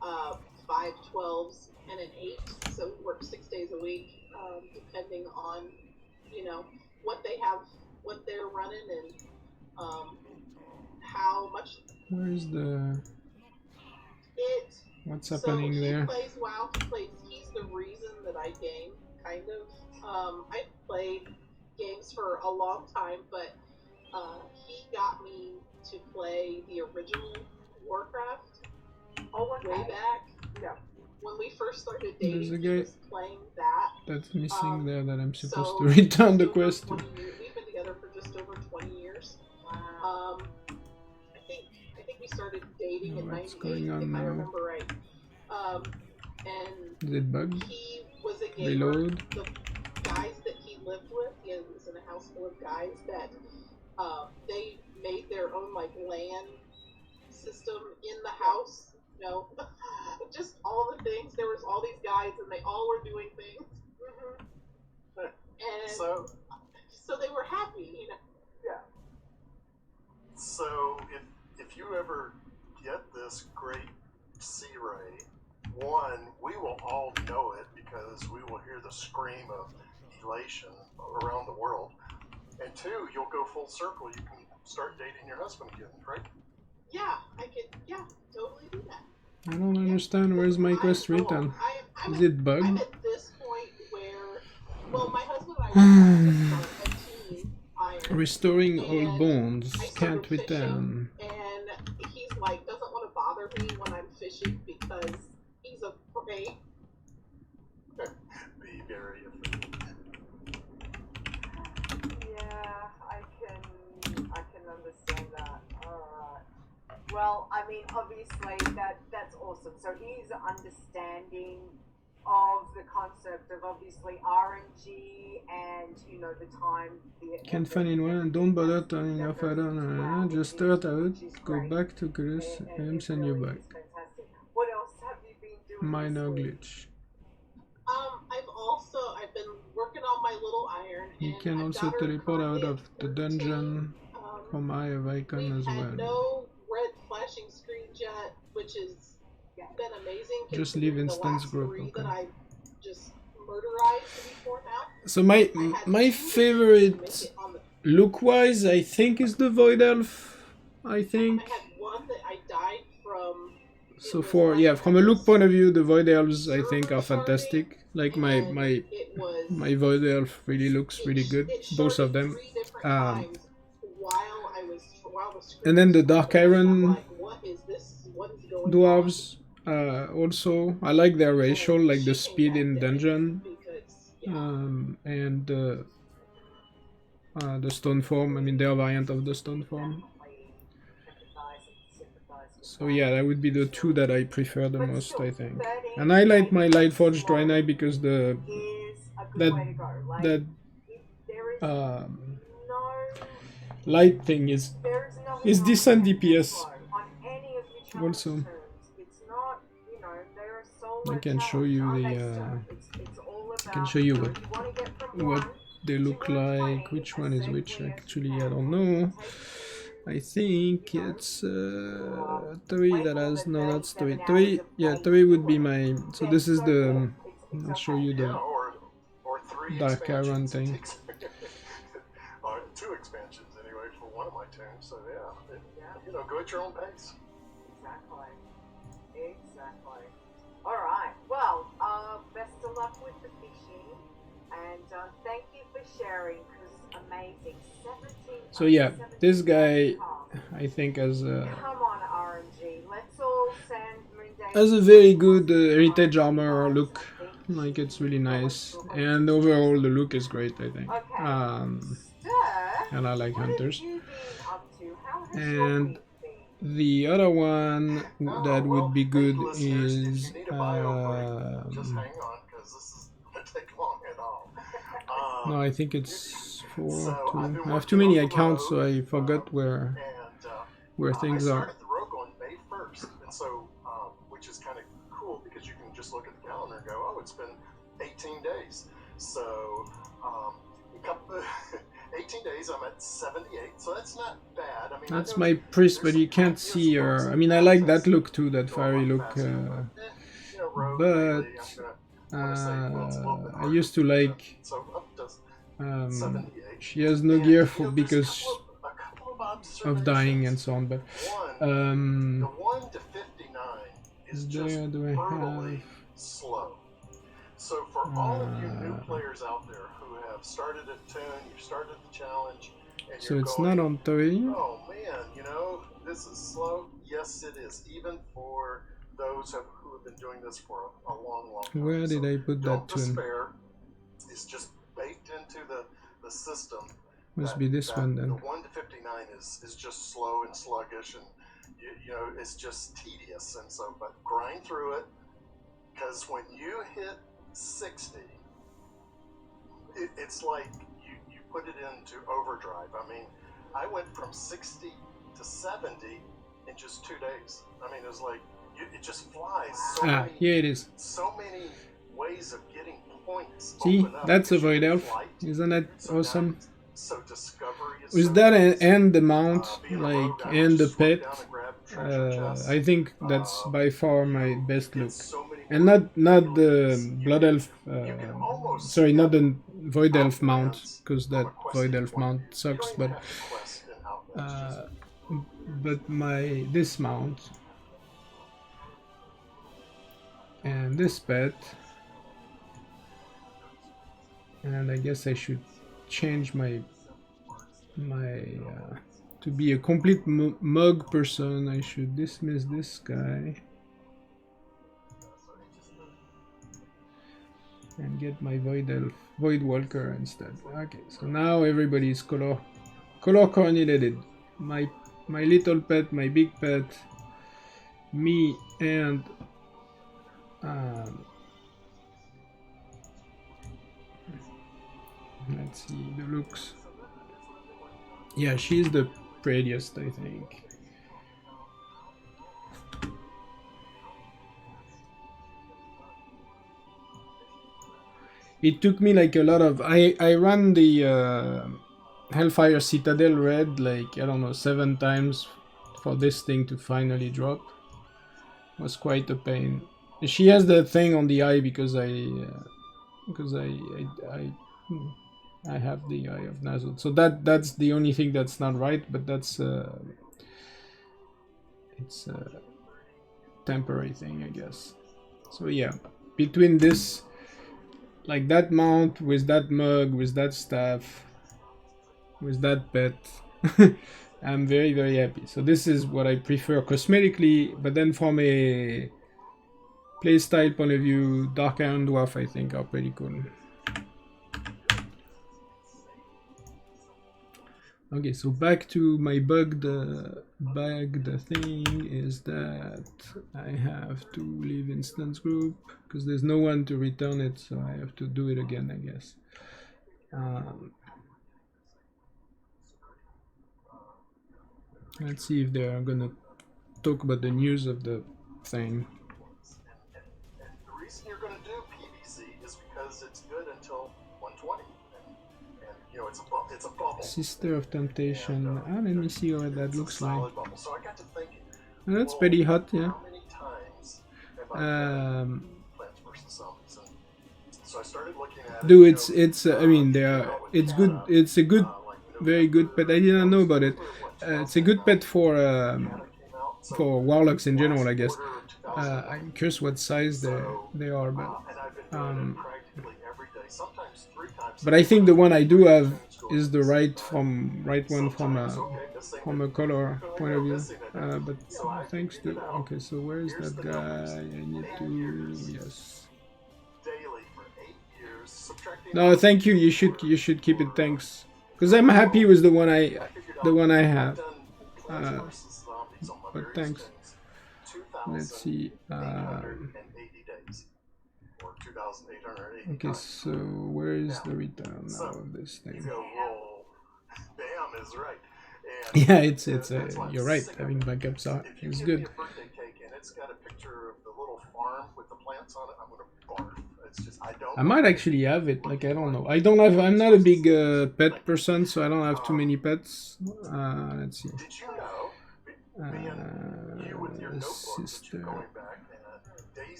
5 12s and an 8. So he works 6 days a week, depending on, what they have, what they're running, and how much. Where's the... What's happening there? He plays WoW. He's the reason that I game, kind of. I've played games for a long time, but he got me to play the original Warcraft way back. Yeah. When we first started dating, There's a he guy was playing that. that's missing there that I'm supposed to return the quest to. We've been together for just over 20 years. Wow. I think we started dating in What's 98, going on if I now? remember right. And Is it bugged? he was a gamer. Reload. The guys that he lived with, he was in a house full of guys that they made their own LAN system in the house. Just all the things. There was all these guys, and they all were doing things. And so they were happy, Yeah. So if you ever get this great sea ray, one, we will all know it because we will hear the scream of elation around the world. And two, you'll go full circle. You can start dating your husband again, right? Yeah, I could. Yeah, totally do that. I don't understand. Where's my quest written? Is it I'm bugged? at this point where, my husband and I were a team iron. Restoring all And bones. I started Can't fishing, return. And he's doesn't want to bother me when I'm fishing because he's afraid. Be very afraid. Yeah, I can understand that. Alright. Well, I mean, obviously that's awesome. So he's understanding of the concept of obviously RNG and the time. Can't find anyone. Don't bother turning off. I don't. Just start out. Go back to Chris. And send you back. Fantastic. What else have you been doing? Minor this week? glitch. I've been working on my little iron. You and can I've also got her teleport out currently of at the 13. dungeon from Eye of Icon We've as had well. no red flashing screens yet, which has been amazing. Just leave considering instance the last group, 3 okay. that I just murderized before now. So my favorite look-wise, I think, is the Void Elf. I think. I had one that I died from. So from a look point of view, the Void Elves I think are fantastic. Like my Void Elf really looks really good, both of them. And then the Dark Iron dwarves also. I like their racial, like the speed in dungeon, and the stone form. I mean, their variant of the stone form. So yeah, that would be the two that I prefer the most, I think. And I like my Lightforged Draenei because light thing is There is nothing is wrong decent with DPS flow on any of your challenge also. terms. It's not, you know, they're a solo I can show challenge, you are the they, sir? It's all I can about, show you you know, you want to get from what 1 they to look like. 120 Which as one is which? safely as you Actually, can. I don't And if know. it takes you, I think you know, it's way 3 that more has than no, that's 3. 37 hours 3, of yeah, play 3 to would do be it, my. So then this is so the. be it. I'll It's show okay. you the Yeah, or 3 dark Karen expansions. thing. Or 2 expansions anyway for one of my tunes. So yeah, Yeah. you know, go at your own pace. Exactly. Exactly. All right. Well, best of luck with the fishing, and thank you for sharing. Because amazing, 17. So yeah, this guy, casts. I think, has Come on, RNG. Let's all send Moonday. has a very good heritage armor look. Like, it's really nice, and overall the look is great, I think. Okay. And I like What have hunters. you been up to? How has your And week been? the other one that well, would be hey, good listeners, if is you need a bio break, just hang on, because this is going to take long at all. no, I think it's 4, So 2. I've been I have too working many on the accounts, so road, I forgot where and things I are. started the rogue on May 1st, and so which is kind of cool because you can just look at the calendar and go, oh, it's been 18 days. So a couple 18 days, I'm at 78, so that's not bad. I mean, That's my priest, but you can't see her. I mean, I like that look too, that fiery look. But I used to like. She has no gear for because of dying and so on. But the 1 to 59 is just do I brutally have? slow. So for all of you new players out there who have started at 10, you've started the challenge, and So you're it's going, not on 3. oh man, you know, this is slow. Yes, it is, even for those who have been doing this for a long, long time. Where did I put Don't that tune? despair. It's just baked into the system. Must be this one then. The 1 to 59 is just slow and sluggish, and you know, it's just tedious. And so, but grind through it, because when you hit 60, it's like you put it into overdrive. I mean, I went from 60 to 70 in just 2 days. I mean, it was like it just flies. So many, here it is. So many ways of getting points. See, that's a void elf. Isn't that awesome? So discovery is With so that easy. and the mount, like, rogue, I would and the just swoop pet, down and grab treasure chests. I think that's by far my best look. So many And not the abilities. blood elf, You can almost sorry, not the skip void elf mount, outlands because from that a quest void elf standpoint. mount You sucks. don't But even have to quest in outlands, just but this mount and this pet, and I guess I should change my to be a complete mug person. I should dismiss this guy and get my void walker instead. Okay, so now everybody is color coordinated. My little pet, my big pet, me, and let's see the looks. Yeah, she's the prettiest, I think. It took me like a lot of I ran the Hellfire Citadel Red like, I don't know, 7 times for this thing to finally drop. It was quite a pain. She has the thing on the eye because I have the Eye of Nazgul. So that's the only thing that's not right, but that's it's a temporary thing, I guess. So yeah, between this, like that mount with that mug, with that staff, with that pet, I'm very, very happy. So this is what I prefer cosmetically, but then from a playstyle point of view, Dark Iron Dwarf I think are pretty cool. Okay, so back to my bugged thing is that I have to leave instance group because there's no one to return it, so I have to do it again, I guess. Let's see if they're gonna talk about the news of the thing. And the reason you're going to do PVC is because it's good until 120, and you know it's a bubble. Sister of Temptation. Let me see what that looks like. Bubble. So I got to thinking. That's pretty hot, yeah. How many times have I Plants vs Zombies? And so I started looking at dude, it. it's I mean, it's good. It's a good, very good pet. I didn't know about it. It's a good pet for warlocks in general, I guess. I'm curious what size they are, but I think the one I do have is the right one from a color point of view. But thanks to so where is that guy? I need to No, thank you. You should keep it. Thanks, because I'm happy with the one I have. But thanks. Let's see. Okay, so where is the return now of this thing? Bam is right. Yeah, it's you're right. Having backups is good. It's got a picture of the little farm with the plants on it. I'm gonna barf. It's just I might actually have it. Like, I don't know. I'm not a big pet person, so I don't have too many pets. Let's see. Did you know?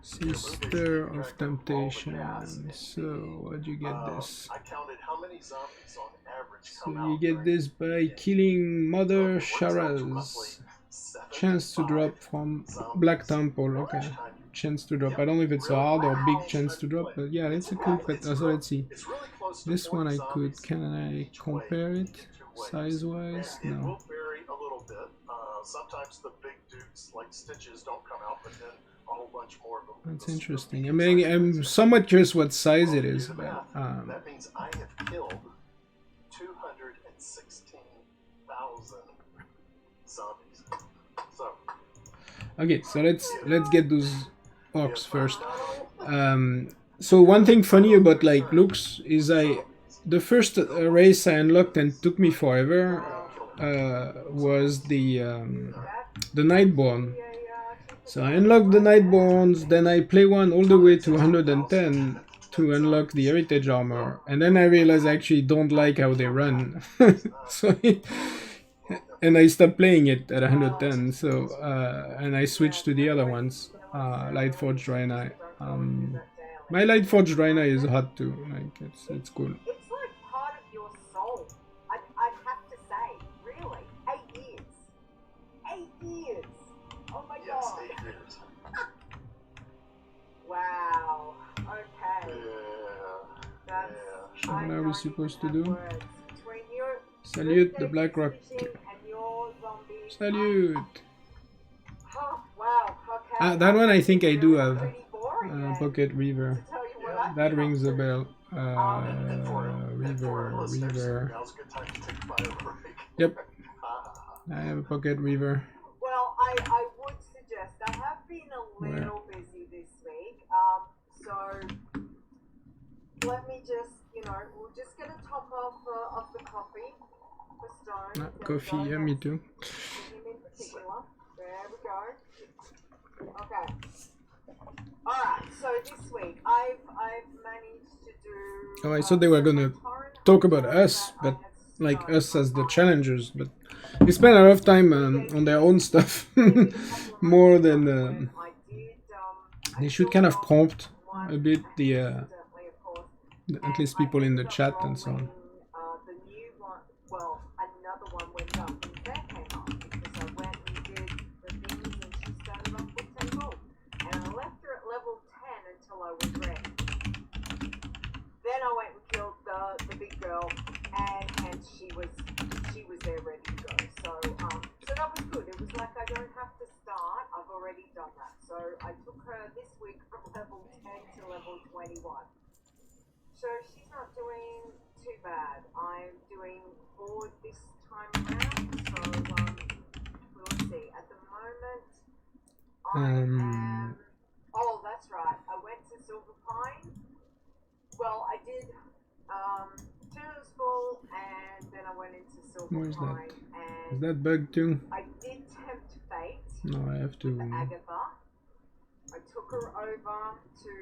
Sister of Temptation. So, what'd you get this? I counted how many zombies on average. So you get this by killing Mother Sharaz. Chance to drop from Black Temple. Okay. Chance to drop. I don't know if it's a hard or big chance to drop, but yeah, it's a cool pet. So let's see. This one can I compare it size wise? No. It will vary a little bit. Sometimes the big dudes like Stitches don't come out, but then a whole bunch more of them. That's interesting. I mean, I'm somewhat curious what size it is, but that means I have killed 216,000 zombies. So okay, so let's get those orcs first. So one thing funny about like looks is the first race I unlocked and took me forever was the Nightborn. So I unlocked the Nightborns, then I play one all the way to 110 to unlock the Heritage Armor, and then I realized I actually don't like how they run. And I stopped playing it at 110. So and I switched to the other ones, Lightforged Draenei. My Lightforged Draenei is hot too. Like it's cool. It's like part of your soul. I'd have to say, really, 8 years. 8 years. Oh my god. 8 years. Wow. Okay. Yeah. What are we supposed to do? Salute the Black Rock. Salute. Oh, wow. Okay. That one I think I do have. Pocket Reaver. That rings a bell. Reaver. Yep. I have a Pocket Reaver. Well, I would suggest, I have been a little busy this week, so let me just, we're just going to top off of the coffee for Stone. Coffee, yeah, me too. Him in particular. There we go. Okay. Alright, so this week I've managed to do... Oh, I thought they were gonna talk about us, but like us as the challengers, but they spend a lot of time on their own stuff, more than... they should kind of prompt a bit at least people in the chat and so on. The new one, well, another one went up and Claire came up because I went and did the things and she started off with 10 gold. And I left her at level 10 until I was ready. Then I went and killed the big girl and she was there ready to go. So that was good. It was like I don't have to start. I've already done that. So I took her this week from level 10 to level 21. So she's not doing too bad. I'm doing 4 this time around, so we'll see. At the moment, I am... Oh, that's right. I went to Silver Pine. Well, I did 2 was full, and then I went into silver Where's that? mine, Is and that bug too? I did tempt fate No, I have with to. Agatha. I took her over to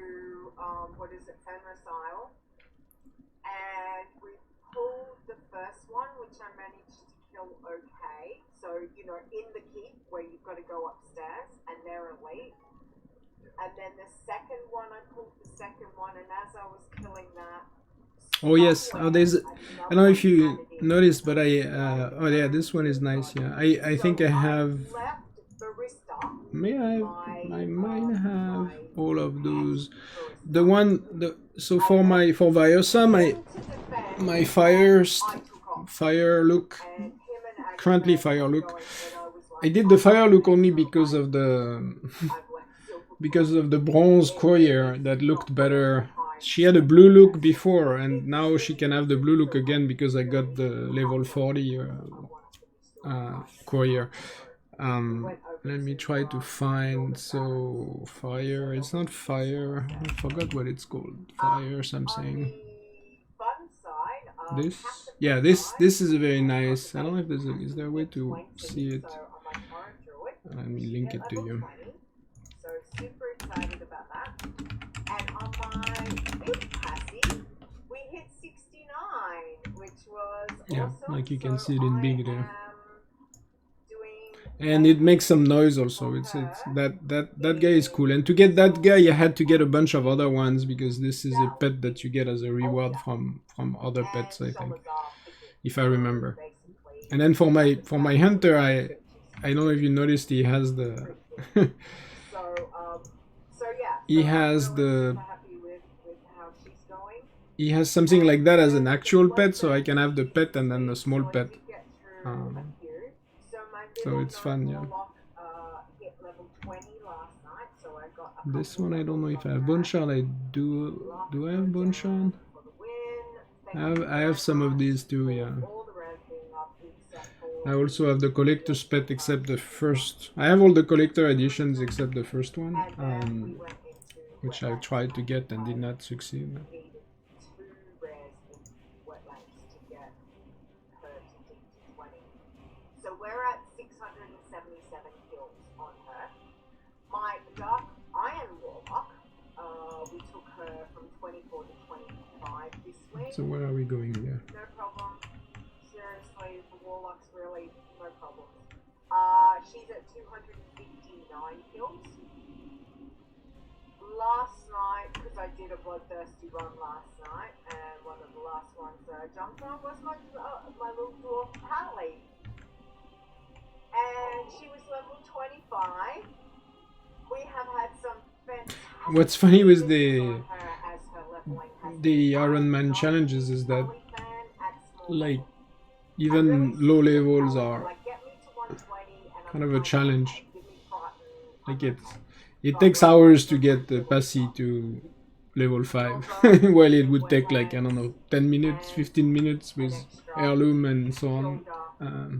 what is it, Fenris Isle, and we pulled the first one, which I managed to kill okay. So, you know, in the keep where you've got to go upstairs, and they're elite. And then the second one, I pulled the second one, and as I was killing that, Oh yes. Oh, there's. I don't know if you another one noticed, but I. Oh yeah, this one is nice. Yeah, I think I have. left Barista, May I? I might have my all of those. Barista. The one. So for Viosa, Then to defend, my fire I took off. fire look. And him and Agatha Currently fire kept look. going, and I was like, I did the fire look only so because of I've the left silver because of the bronze courier that looked better. She had a blue look before, and now she can have the blue look again because I got the level 40 courier. Let me try to find. So fire. It's not fire. I forgot what it's called. Fire something. fun side, This. Yeah. This is very nice. I don't know if there's is there a way to see it. so I'm like flying through it. Let me link it to Level you. 20, so super excited about that. And on my big passive, we hit 69, which was Yeah, awesome. like you can So see it in I big there. am doing And it makes some noise also. It's that guy is cool. And to get that guy, you had to get a bunch of other ones because this is a pet that you get as a reward from other pets, I think, if I remember. And then for my hunter, I don't know if you noticed, he has the So yeah, he so I'm has really the super happy with how she's going. he has something like that as an actual pet, so I can have the pet and then the small So I pet. did get through a few. So my So little it's fun, yeah. Warlock, hit level 20 last night, so I got a This couple one I don't know levels if I have on bone that. shard. I do. Do I have bone shard? For the win. I have some of these too, yeah. All the red being up except for I also have the collector's pet except the first. I have all the collector editions except the first one, and then we went into which I tried to get and did not succeed. needed 2 rares in wetlands to get her to DT20. So we're at 677 kills on her. My Dark Iron Warlock, we took her from 24 to 25 this week. So where are we going here? No problem. Seriously, the Warlock's really no problem. She's at 259 kills. Last night, because I did a bloodthirsty run last night, and one of the last ones that I jumped on was my little dwarf Pally. And she was level 25. We have had some fantastic What's funny with on her as her leveling has the been Iron Man challenges is that like even low levels are kind of a challenge. Like it takes hours to get the Passy to level 5 while it would take like, I don't know, 10 minutes, 15 minutes with heirloom and so on.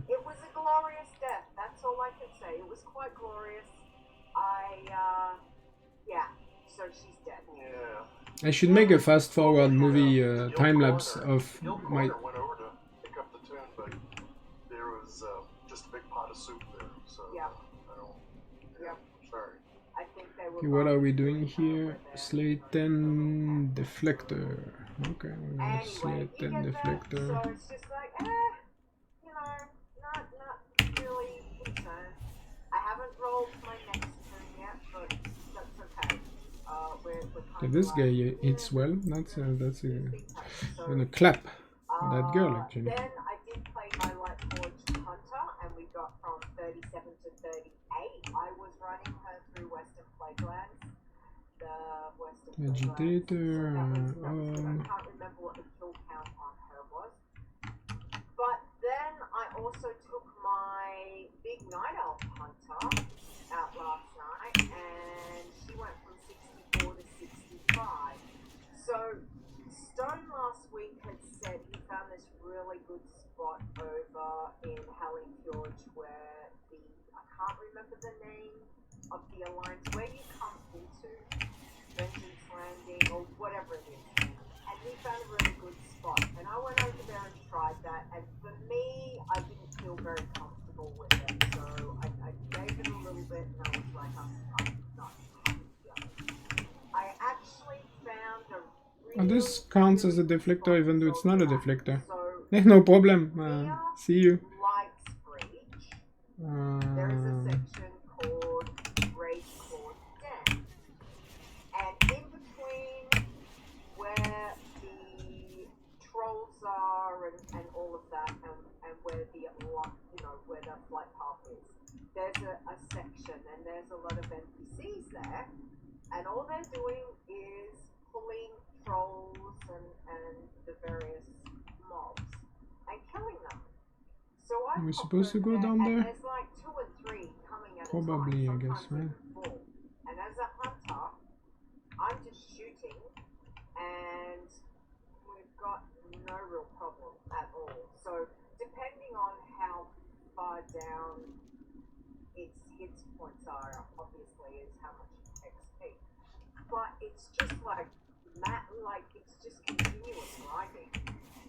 It was a glorious death, that's all I can say. It was quite glorious. Yeah, so she's dead. Yeah. I should make a fast forward movie time lapse of my. Went over to pick up the tune, but there was just a big pot of soup there, so Yeah. I don't. Yep. Sorry. I think they were Okay, what are we doing here? Slate 10 deflector. Okay, we're gonna Anyway, slate you 10 get that, deflector. so it's just like, you know, not really concerned. I haven't rolled my next turn yet, but that's okay. We're Okay, this guy hits well. That's gonna clap that girl actually. Then I did play my Light Forge Hunter, and we got from 37 to 38. I was running her through Western Plaguelands. The Western Agitator. Plaguelands. So that was good. I can't remember what the kill count on her was. But then I also took my big Night Elf Hunter out last night, and she went from 64 to 65. So Stone last week had said he found this really good spot over in Halling Fjord where I can't remember the name of the alliance, where you come into Vengeance Landing or whatever it is. And he found a really good spot. And I went And this counts as a deflector even though it's not a deflector. So No problem. See you. lights breach. There is a section called Great Claw Den. And in between where the trolls are and all of that and where the where the flight path is, there's a section and there's a lot of NPCs there, and all they're doing is pulling trolls and the various mobs and killing them. So Are we supposed to go down there? And there's like 2 or 3 coming at Probably, a time, I guess, sometimes right? even 4. And as a hunter, I'm just shooting, and we've got no real problem at all. So depending on how far down its hits points are, obviously, is how much XP. But it's just like it's just continuous grinding.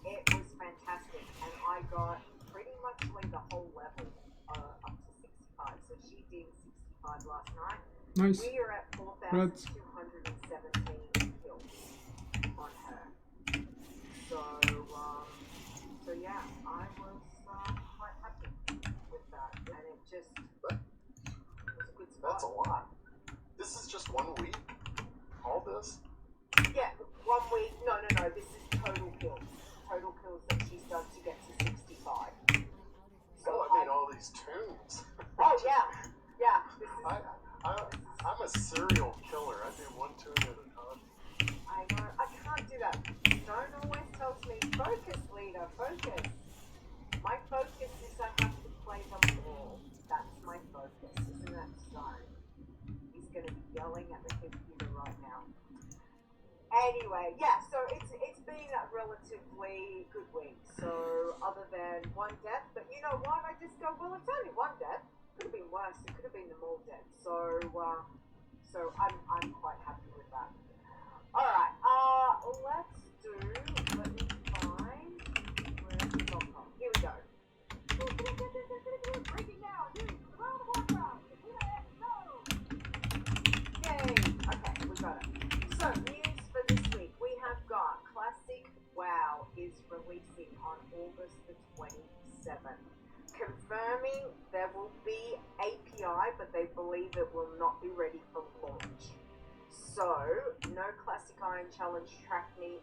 It was fantastic, and I got pretty much like the whole level up to 65. So she did 65 last night. Nice. We are at 4,217 kills on her. So yeah, I was quite happy with that, and it just was a good spot. That's a lot. This is just 1 week? All this? Yeah, 1 week. No. This is total kills. Total kills that she's done to get to 65. So I mean, all these tunes. Oh yeah. This is, I'm a serial killer. I do 1 tune at a time. I know. I can't do that. Stone always tells me, focus, leader, focus. My focus is I have to play them all. That's my focus. Isn't that Stone? He's going to be yelling at the computer right now. Anyway, yeah, so it's been a relatively good week. So other than 1 death, but you know what? I just go, well, it's only 1 death. Could have been worse. It could have been them all dead. So I'm quite happy with that. All right. Let me find where the .com. Here we go. Breaking now. Round of Warcraft. Yay. Okay, we got it. So news for this week. We have got Classic WoW is releasing on August the 27th. Confirming there will be API, but they believe it will not be ready for launch. So, no Classic Iron Challenge tracking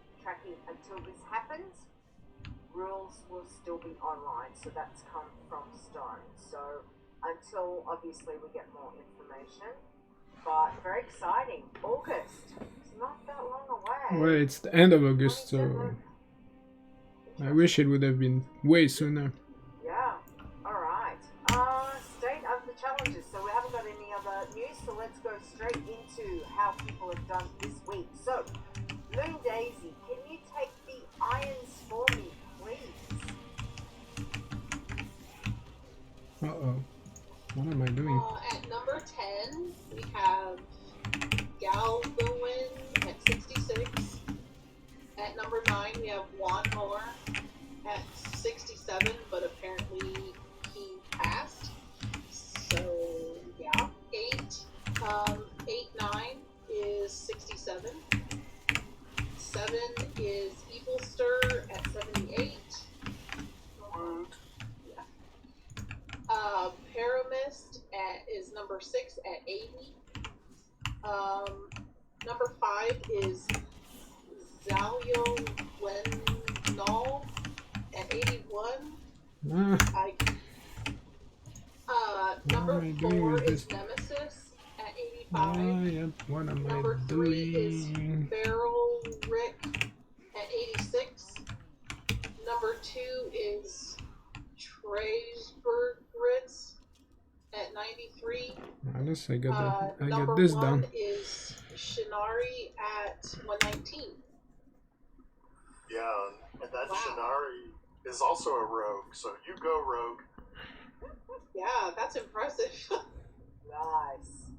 until this happens. Rules will still be online, so that's come from Stone. So, until obviously we get more information. But very exciting. August. It's not that long away. Well, it's the end of August, so 27th. I wish it would have been way sooner. Yeah. Alright. State of the challenges. So we haven't got any other news, so let's go straight into how people have done this week. So, Moon Daisy, can you take the irons for me, please? Uh-oh. What am I doing? At number 10, we have Galvin at 66. At number 9, we have Juan Moore at 67, but apparently he passed. So, yeah. 8, 9 is 67. 7 is Evil Stir at 78. Paramist is number 6 at 80. Number 5 is Zalio Wenal at 81. Number What am I doing 4 with is this? Nemesis at 85. Yep. What am Number I 3 is doing? Barrel Rick at 86. Number 2 is Traysburg Ritz at 93. Unless I got Number this 1 done. is Shinari at 119. Yeah, and that Wow. Shinari is also a rogue, so you go rogue. Yeah, that's impressive. Nice.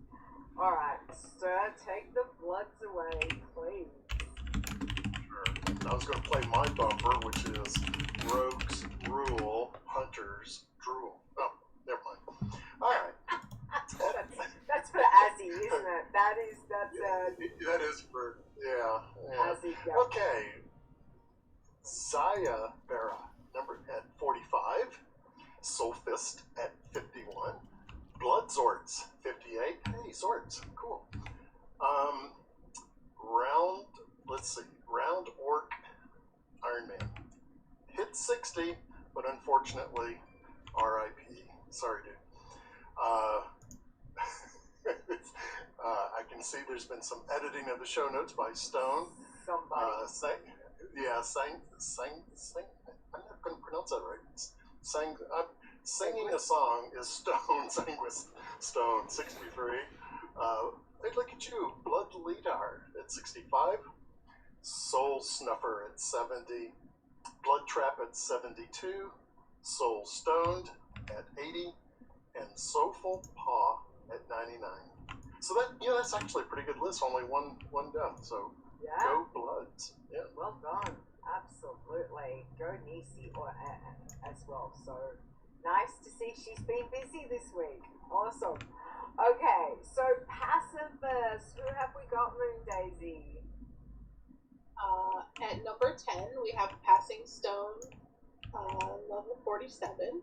Alright, sir, take the bloods away, please. Sure. And I was going to play my bumper, which is rogues rule, hunters drool. Oh, never mind. All right. That's for Azzy, isn't it? That's That is for, yeah. Yeah. as it goes. Okay. Zaya Vera, number at 45. Soul Fist at 51. Blood Zords, 58. Hey, Zords, cool. Round Orc Iron Man. Hit 60, but unfortunately, RIP. Sorry, dude. I can see there's been some editing of the show notes by Stone. Somebody. I'm not going to pronounce that right. Singing a song is Stone, Sanguis Stone, 63. Hey, look at you, Blood Leadar at 65. Soul Snuffer at 70. Blood Trap at 72. Soul Stoned at 80. And Soulful Paw at 99. So that's actually a pretty good list. Only one death. So Yeah. go Bloods. Yeah. Well done. Absolutely. Go Nisi as well. So nice to see she's been busy this week. Awesome. Okay, so Passivers. Who have we got, Moon Daisy? At number 10, we have Passing Stone, level 47,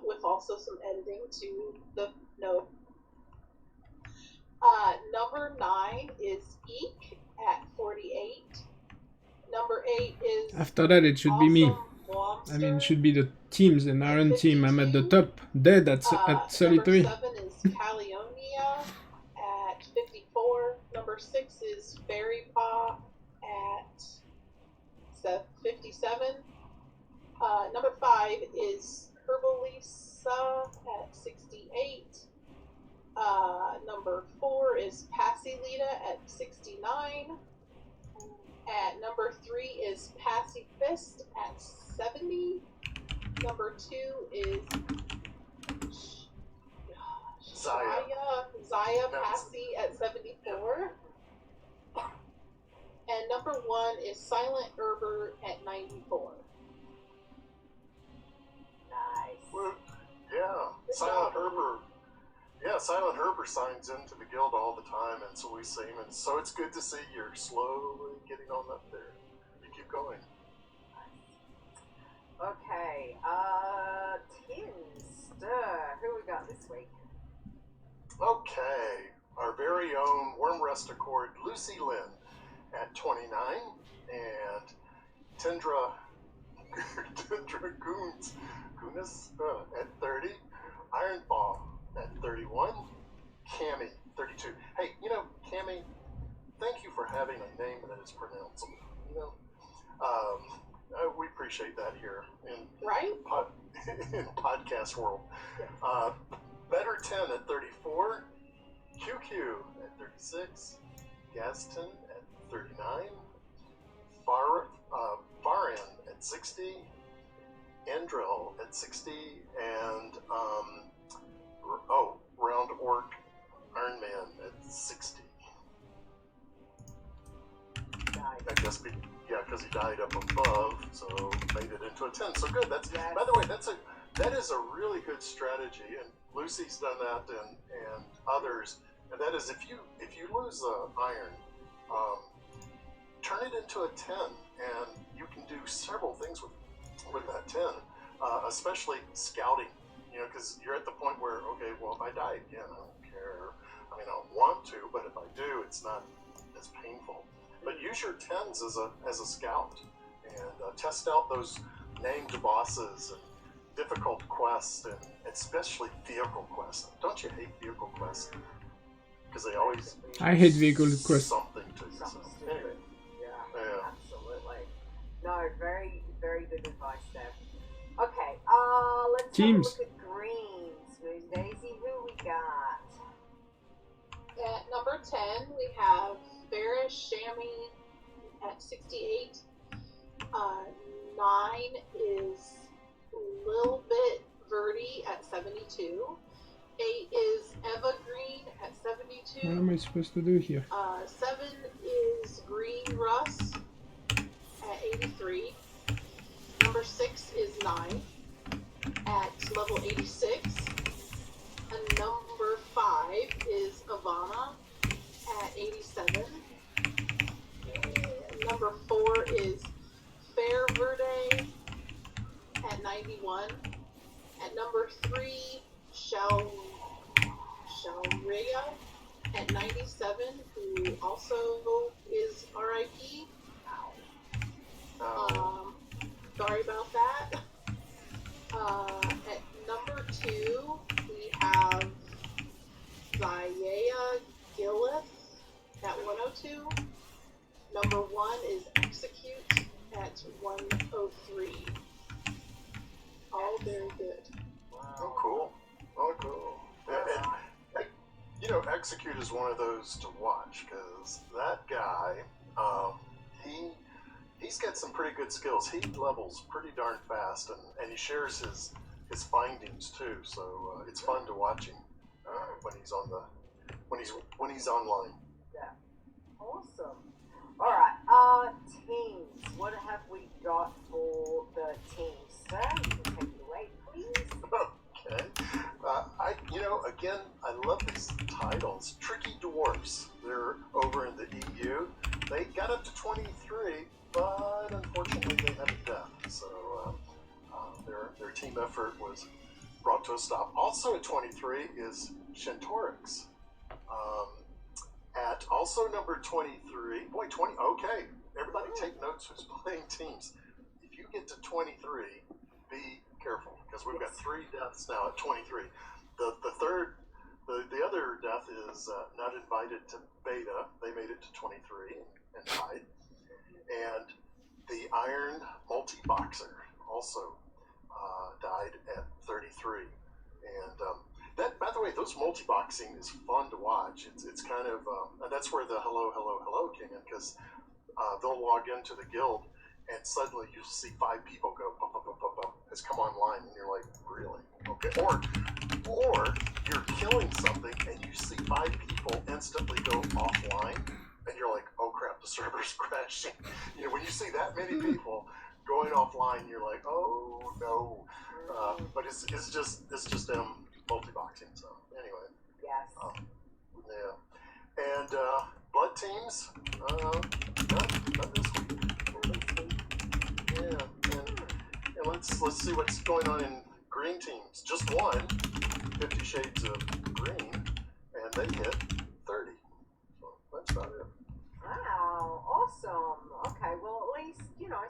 with also some editing to the note. Number 9 is Eek at 48. Number 8 is After that, it should be me. Awesome I mean, it Womster should be the teams and Iron Team. I'm at the top, dead at 33. Number 7 is Calionia at 54. Number 6 is Fairy Paw at 57. Number 5 is Herbalisa at 68. Number 4 is Passylita at 69. At number 3 is Passy Fist at 70. Number 2 is Zaya Passy at 74. And number 1 is Silent Herber at 94. Nice. Well, yeah. Silent Herber signs into the guild all the time, and so we see him, and so it's good to see you're slowly getting on up there. You keep going. Okay, Timster. Who we got this week? Okay, our very own Worm Rest Accord, Lucy Lynn at 29, and Tendra Gunas at 30, Iron Ball at 31, Cammy 32. Hey, Cammy, thank you for having a name that is pronounceable. We appreciate that here in podcast world. Better 10 at 34, QQ at 36, Gaston at 39, Farin at 60, Endril at 60, and Round Orc Iron Man at 60. Nice. I guess because he died up above, so made it into a 10. So good. That's Yes. By the way, that is a really good strategy, and Lucy's done that, and others. And that is if you lose iron, turn it into a 10, and you can do several things with that 10, especially scouting. Because you're at the point where, okay, well, if I die again, I don't care. I mean, I don't want to, but if I do, it's not as painful. But use your 10s as a scout, and test out those named bosses and difficult quests, and especially vehicle quests. Don't you hate vehicle quests? Because they always I hate vehicle quests. something to you. Something So, stupid. anyway. Yeah, absolutely. No, very, very good advice there. Okay, let's Teams. have a look at greens. Moon Daisy, who we got? At number 10, we have Ferris Shammy at 68. 9 is Lil Bit Verdi at 72. 8 is Eva Green at 72. What am I supposed to do here? 7 is Green Russ at 83. Number 6 is 9 at level 86. And number 5 is Ivana at 87. At number 3, Shalria at 97, who also is RIP. Sorry about that. At number 2, we have Zaya Gillith at 102. Number 1 is Execute at 103. All very good. Oh, cool. Oh, cool. And, you know, Execute is one of those to watch, because that guy, he's got some pretty good skills. He levels pretty darn fast, and he shares his findings too. So it's fun to watch him when he's online. Yeah. Awesome. All right. Teams. What have we got for the teams? Sir, you can take it away, please. Okay. Again, I love these titles. Tricky Dwarfs. They're over in the EU. They got up to 23, but unfortunately they had a death. So their team effort was brought to a stop. Also at 23 is Shentorix. At also number 23, boy, 20. Okay, everybody take notes who's playing teams. If you get to 23, be careful, because we've got 3 deaths now at 23. The other death is not invited to beta. They made it to 23 and died. And the Iron Multi-Boxer also died at 33. And that, by the way, those multi-boxing is fun to watch. It's kind of that's where the hello came in, because they'll log into the guild and suddenly you see 5 people go pop, pop, pop, pop, pop, has come online, and you're like, really? Okay. Or you're killing something and you see 5 people instantly go offline, and you're like, oh crap, the server's crashing. You know, when you see that many people going offline, you're like, oh no. But it's just them multi-boxing. So anyway. Yes. Yeah. And blood teams, not this week. Yeah. And let's see what's going on in green teams. Just one, 50 Shades of Green, and they hit 30. So that's about it. Wow, awesome. Okay, well, at least,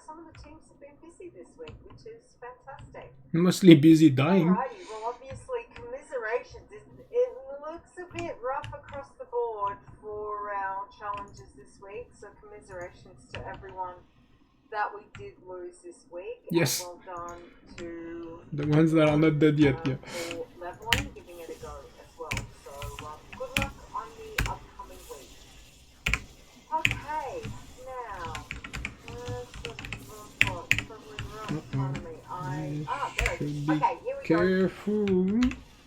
some of the teams have been busy this week, which is fantastic. Mostly busy dying. Alrighty, well, obviously, commiserations. It looks a bit rough across the board for our challenges this week, so commiserations to everyone that we did lose this week. Yes. And well done to The ones that are not dead yet, yeah. for leveling, giving it a go as well. So good luck on the upcoming week. Okay, now probably right in front of me. There it is. Okay, here we go. Careful.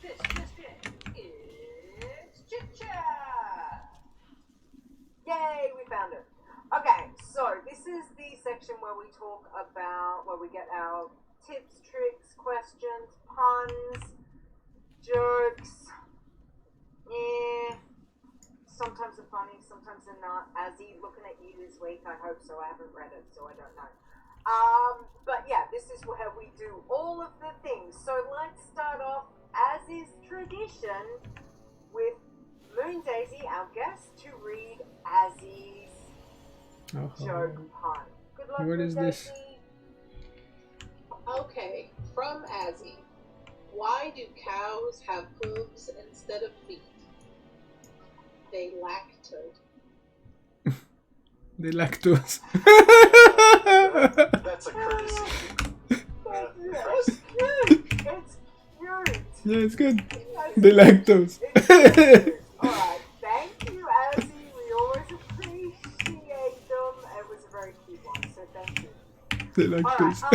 This is Chit Chat. Yay, we found it. Okay, so this is the section where we get our tips, tricks, questions, puns, jokes. Sometimes they're funny, sometimes they're not. Azzy, looking at you this week, I hope so. I haven't read it, so I don't know. But yeah, this is where we do all of the things. So let's start off, as is tradition, with Moon Daisy, our guest, to read Azzy's joke pun. Good luck, What Moon is this? Daisy. Okay, from Azzy. Why do cows have hooves instead of feet? They lactose. The lactose. That's a courtesy. It's cute. It's cute. Yeah, it's good. That's The lactose. It's cute. Alright, thank you, Azzy. We always appreciate them. It was a very cute one, so thank you. The Alright, lactose. so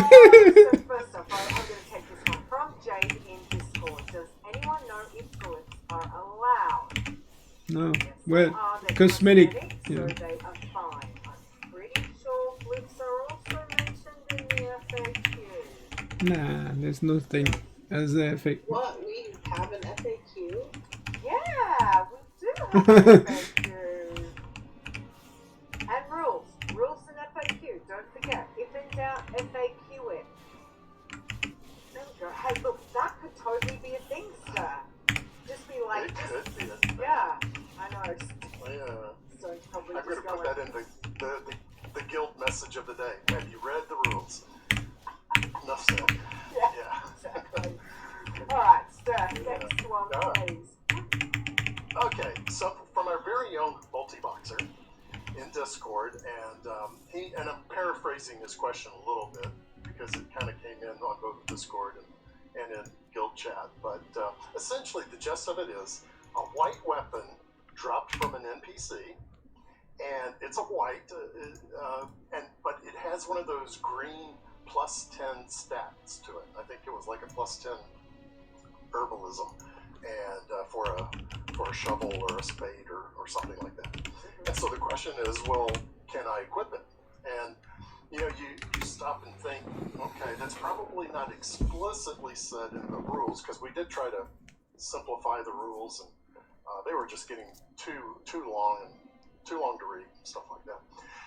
first off, I'm going to take this one from Jade in Discord. Does anyone know if glyphs are allowed? No. Yes, Well, they are. They're cosmetic. So Yeah. they are fine. I'm pretty sure glyphs are also mentioned in the FAQ. Nah, there's no thing as a fake. What? We have an FAQ? Yeah, we do have an FAQ. And rules. Rules and FAQ. Don't forget. If in doubt, FAQ it. There we go. Hey, look, that could totally be a thing, sir. Just be like, It could be. yeah, I know. Yeah. So it's probably I'm going just to put that in the guild message of the day. Have you read the rules? Enough said. Yeah, exactly. All right, sir. Next one, All right. please. Okay, so from our very own multi-boxer in Discord, and I'm paraphrasing his question a little bit because it kind of came in on both Discord and in guild chat, but essentially the gist of it is a white weapon dropped from an NPC, and it's a white, but it has one of those green plus 10 stats to it. I think it was like a plus 10 herbalism, and for a shovel or a spade or something like that. And so the question is, well, can I equip it? And you stop and think, okay, that's probably not explicitly said in the rules, because we did try to simplify the rules, and they were just getting too long to read and stuff like that.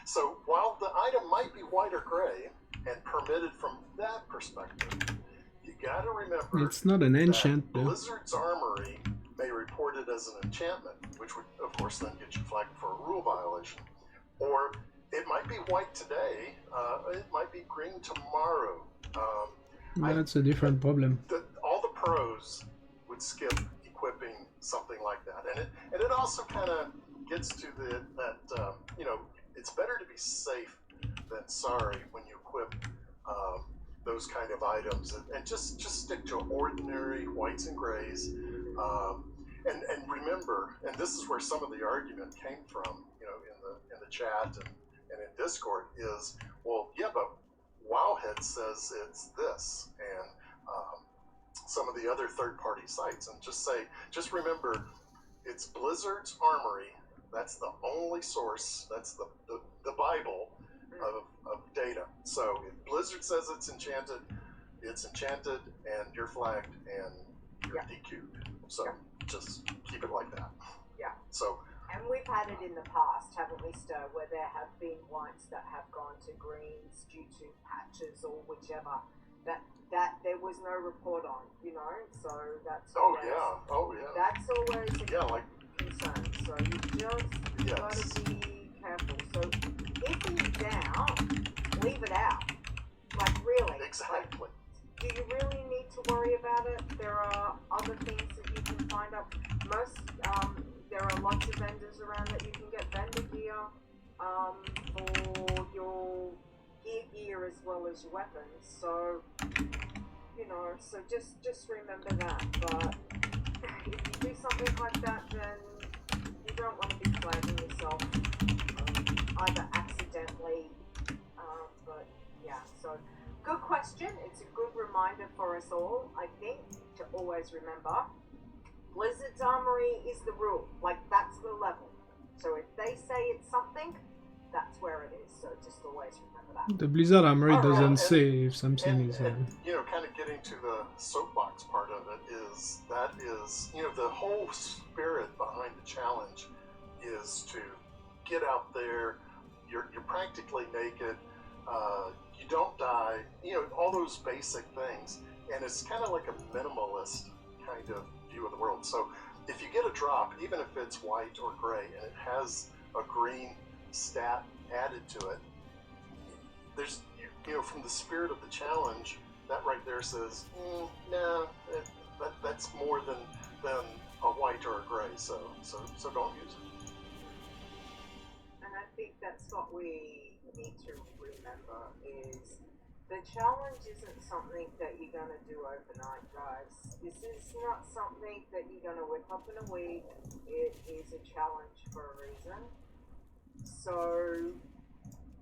So while the item might be white or gray and permitted from that perspective, you got to remember It's not an enchant, that though. Blizzard's Armory may report it as an enchantment, which would, of course, then get you flagged for a rule violation. Or it might be white today, it might be green tomorrow. That's a different problem. All the pros would skip equipping something like that, and it also kind of gets to that it's better to be safe than sorry when you equip those kind of items, and just stick to ordinary whites and grays. And remember, and this is where some of the argument came from, in the chat and in Discord, is, well, yeah, but Wowhead says it's this, and some of the other third-party sites, and just remember, it's Blizzard's Armory. That's the only source. That's the Bible of data. So if Blizzard says it's enchanted, and you're flagged, and you're DQ'd. So just keep it like that. Yeah. So. And we've had it in the past, haven't we, Ster, where there have been whites that have gone to greens due to patches or whichever that there was no report on, so that's always, that's always a concern. So you just gotta be careful. So if in doubt, leave it out. Like, really. Exactly. Like, do you really need to worry about it? There are other things that you can find out. There are lots of vendors around that you can get vendor gear for your gear as well as your weapons. So, so just remember that. But if you do something like that, then you don't want to be flagging yourself either accidentally. But yeah, so good question. It's a good reminder for us all, I think, to always remember. Blizzard's Armory is the rule. Like, that's the level. So if they say it's something, that's where it is. So just always remember that. The Blizzard Armory doesn't say if something is... kind of getting to the soapbox part of it is, the whole spirit behind the challenge is to get out there, you're practically naked, you don't die, all those basic things. And it's kind of like a minimalist kind of view of the world. So if you get a drop, even if it's white or gray, and it has a green stat added to it, there's, from the spirit of the challenge, that right there says, that's more than a white or a gray, so don't use it. And I think that's what we need to remember is the challenge isn't something that you're going to do overnight, guys. This is not something that you're going to whip up in a week. It is a challenge for a reason. So,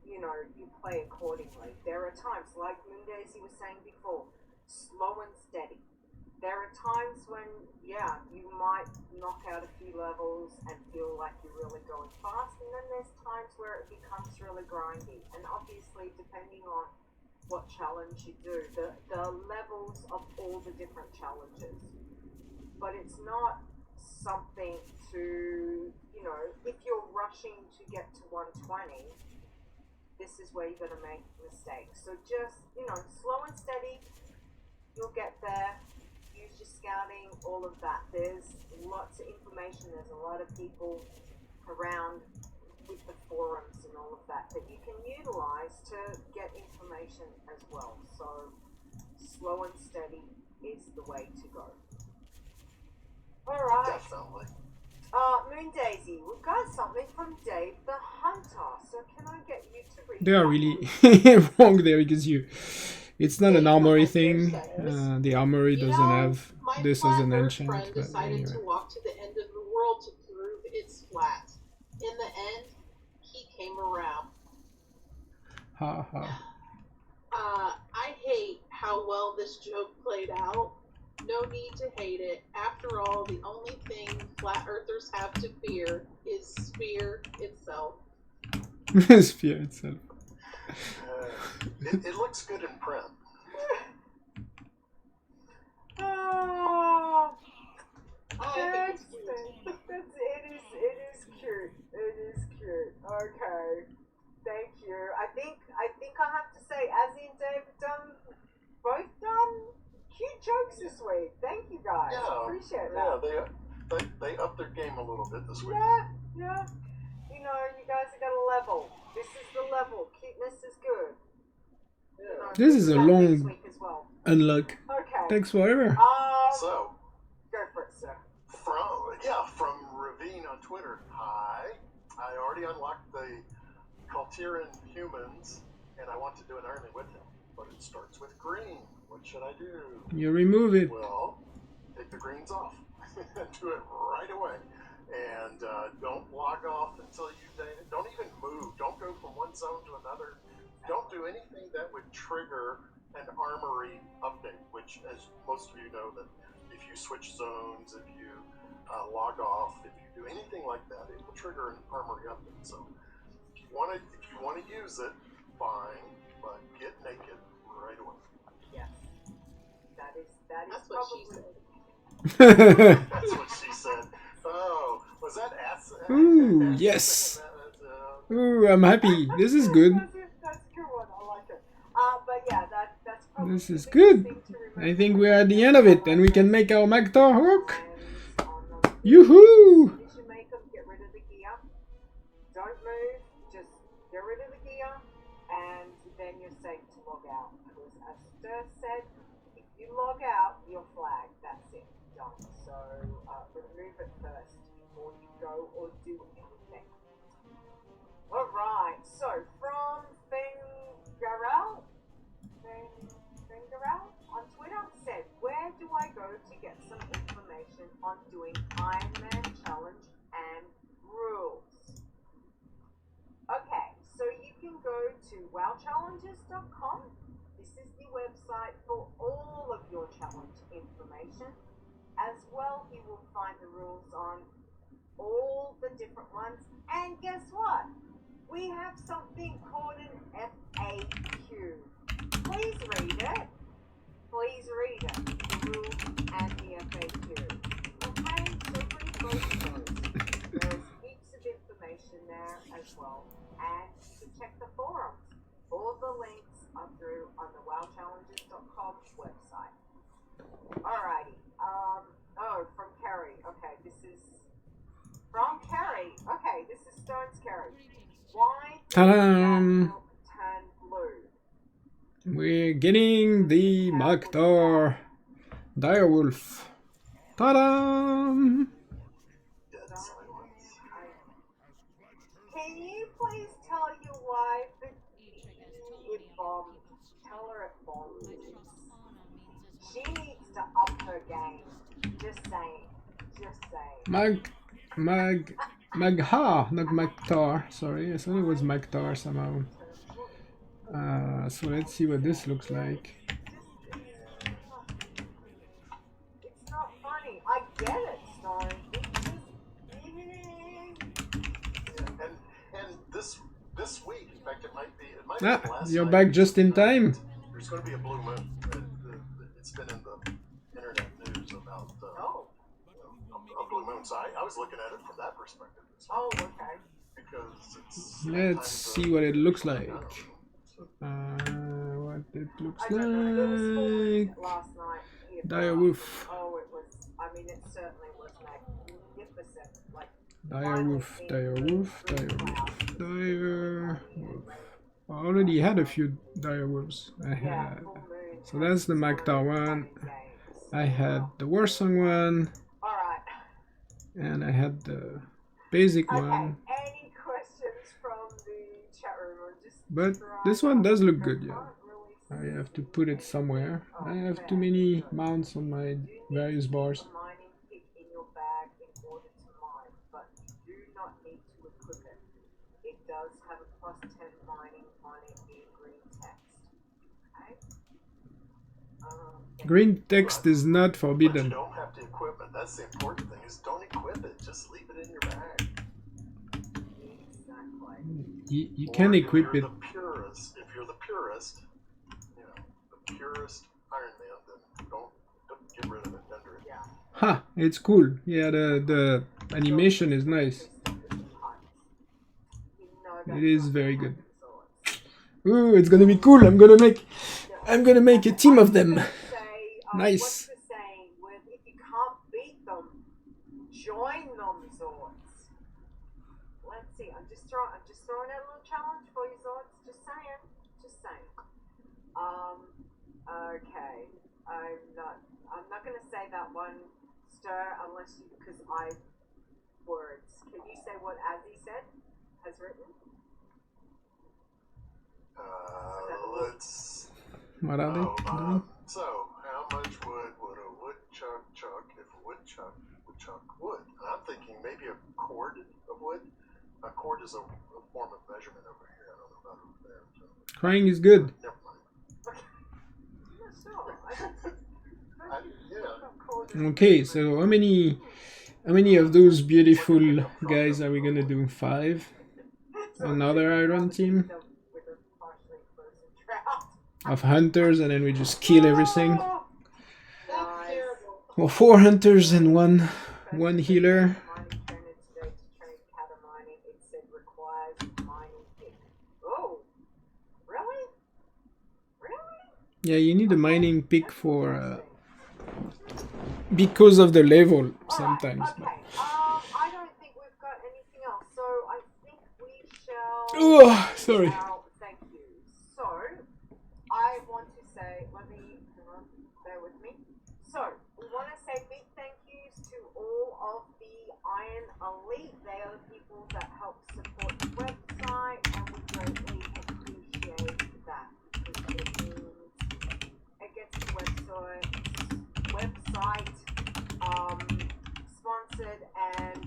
you play accordingly. There are times, like Moon Daisy was saying before, slow and steady. There are times when, you might knock out a few levels and feel like you're really going fast, and then there's times where it becomes really grindy. And obviously, depending on what challenge you do, the levels of all the different challenges. But it's not something to, if you're rushing to get to 120, this is where you're going to make mistakes. So just, slow and steady, you'll get there. use your scouting, all of that. There's lots of information. There's a lot of people around with the forums and all of that you can utilize to get information as well. So slow and steady is the way to go. All right. Definitely. Moon Daisy, we've got something from Dave the Hunter. So can I get you to read? They are that really one? wrong there because it's not an Dave the armory Hunter thing. says, The armory You doesn't know, have my this as flat an Earth enchant, friend but decided anyway. to walk to the end of the world to prove it's flat. In the end, he came around. Ha ha. I hate how well this joke played out. No need to hate it. After all, the only thing flat earthers have to fear is sphere itself. Sphere itself. It looks good in print. Oh, I think that's, it's cute. it is cute. It is cute. Okay. Thank you. I think I have to say, as in Dave, both done cute jokes this week. Thank you guys. Appreciate that. Yeah, they upped their game a little bit this week. Yeah. You know, you guys have got a level. This is the level. Cuteness is good. You know, This is a that next long week as well. unlock. Okay. Takes forever. So, Go for it, sir. from Ravine on Twitter. Hi, I already unlocked the Kul-Tiran humans, and I want to do an army with him, but it starts with green. What should I do? You remove it. Well, take the greens off. Do it right away. And don't log off until you don't even move. Don't go from one zone to another. Don't do anything that would trigger an armory update, which, as most of you know, that if you switch zones, if you log off, if you do anything like that, it will trigger an armory update. So if you want to use it, fine, but get naked right away. Yes. That is That's what she probably said. That's what she said. Oh, was that ass? Ooh, yes. Ooh, I'm happy. This is good. That's a good one. I like it. But yeah, that's probably This is the good. biggest thing to remember. I think we're at the end of it, and we can make our Magtar hook. And on the- Yoo-hoo! As soon as you make them, get rid of the gear. Don't move. Just get rid of the gear, and then you're safe to log out. Because as Stir said, if you log out, you're flagged. That's it. Done. So remove it first before you go or do anything. Alright, so from Fingarel on Twitter said, where do I go to get some information on doing Ironman challenge and rules? Okay, so you can go to wowchallenges.com. This is the website for all of your challenge information. As well, you will find the rules on all the different ones. And guess what? We have something called an FAQ. Please read it. Please read it. The rules and the FAQ. Okay, so read both of those. There's heaps of information there as well. And you can check the forums. All the links are through on the wowchallenges.com website. Alrighty. From Kerry. Okay, this is from Kerry. Okay, this is Stone's Kerry. Why did that milk turn blue? We're getting the Magtar Direwolf. Ta-da! Dead silence. Can you please tell your wife it bombed? Tell her it bombed. She needs to up her game. Just saying. Magha, not Magtar. Sorry, I thought it was Magtar somehow. So let's see what this looks like. It's not funny. I get it, Stone. And this week, in fact, it might be last You're night. back just in time. There's going to be a blue moon. It's been in the internet news about a blue moon. So I was looking at it from that perspective. Oh, okay. Because it's Let's see what it looks like. What it looks I don't know. It was full like. last night here Dire Wolf. Oh, it was. I mean, it certainly was magnificent. Like Dire Wolf, Dire Wolf, Dire Wolf, Dire Wolf. I I already had a few Dire Wolves. I Yeah, had. full moon. So that's the Maktar one. I had the Warsong one, All right. and I had the basic Okay. one. Any questions from the chat room? Or just But this one does look good, yeah. I have to put it somewhere. I have too many mounts on my various bars. A mining pick in your bag in order to mine, but you do not need to equip it. It does have a +10 mining on it in green text. Okay. Green text is not But you forbidden. don't have to equip it. That's the important thing. Is don't equip it. Just leave it in your bag. Exactly. You can equip if it. you're the purist, you know, the purist Iron Man, then don't get rid of it. Render it. Yeah. Ha! It's cool. Yeah, the animation is nice. It is very good. Ooh, it's gonna be cool. I'm gonna make a team of them. Nice. What's the saying? If you can't beat them, join them, Zords. Let's see. I'm just throwing out a little challenge for you, Zords. Just saying. Okay. I'm not gonna say that one, Stir, because words. Can you say what Azzy said has written? Let's. What are they doing? So, how much wood would a woodchuck chuck if a woodchuck would? And I'm thinking maybe a cord of wood. A cord is a form of measurement over here. I don't know about over there. So. Crying is good. Never mind. Yeah. Okay, so how many of those beautiful guys are we gonna do? 5? Another iron team of hunters, and then we just kill everything. That's terrible. Or 4 hunters and one healer. Oh, really? Yeah, you need a mining pick for because of the level sometimes. Okay. I don't think we've got anything else, so I think we shall. Oh, sorry. Thank you. So, I want to say, bear with me. So, we want to say big thank yous to all of the Iron Elite. They are the people that help support the website, and we greatly appreciate that. It gets the website sponsored and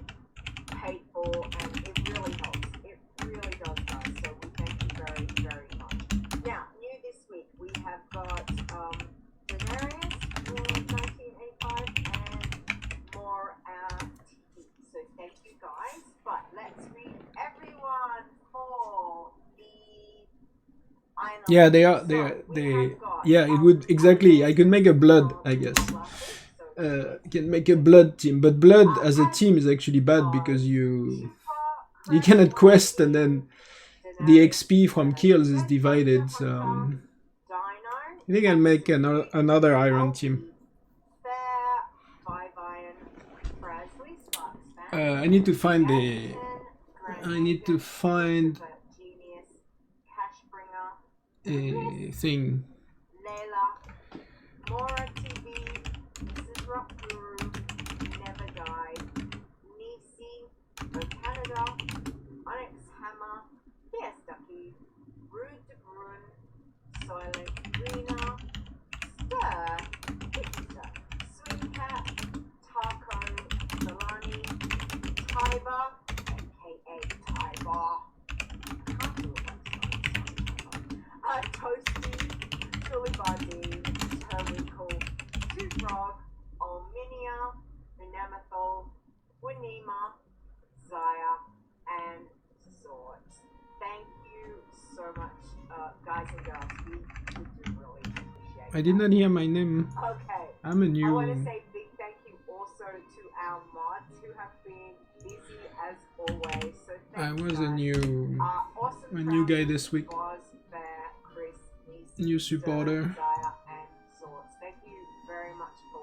paid for, and it really helps. It really does, guys. So we thank you very, very much. Now, new this week, we have got Daenerys from 1985 and more teeth. So thank you, guys. But let's read everyone for the Iron Yeah, they Elite. are. So They. we have got, Yeah, it would exactly. I could make a blood, I guess. Can make a blood team, but blood as a team is actually bad because you cannot quest, and then the XP from kills is divided. So I think I'll make another iron team. I need to find a thing. Mora TV, Mrs. Rock Guru, Never Died, Nisi, Canada, Onyx Hammer, Yes Ducky, Rude de Bruin, Silent Rena, Stir, Pixar, Sweet Cat, Taco, Solani, Tiber, aka Tiber, can't do it Toasty, Tulibadi, Terwinkle, Two Frog, Olminia, Minamathol, Winema, Zaya, and Zort. Thank you so much, guys and girls. We do really appreciate it. I did not hear my name. Okay. I'm a I new. want to say big thank you also to our mods who have been busy as always. So thank I you was a guys. new new guy this week. Was Bear, Chris, Nisi, New supporter. Zaya, and Swords. Thank you very much for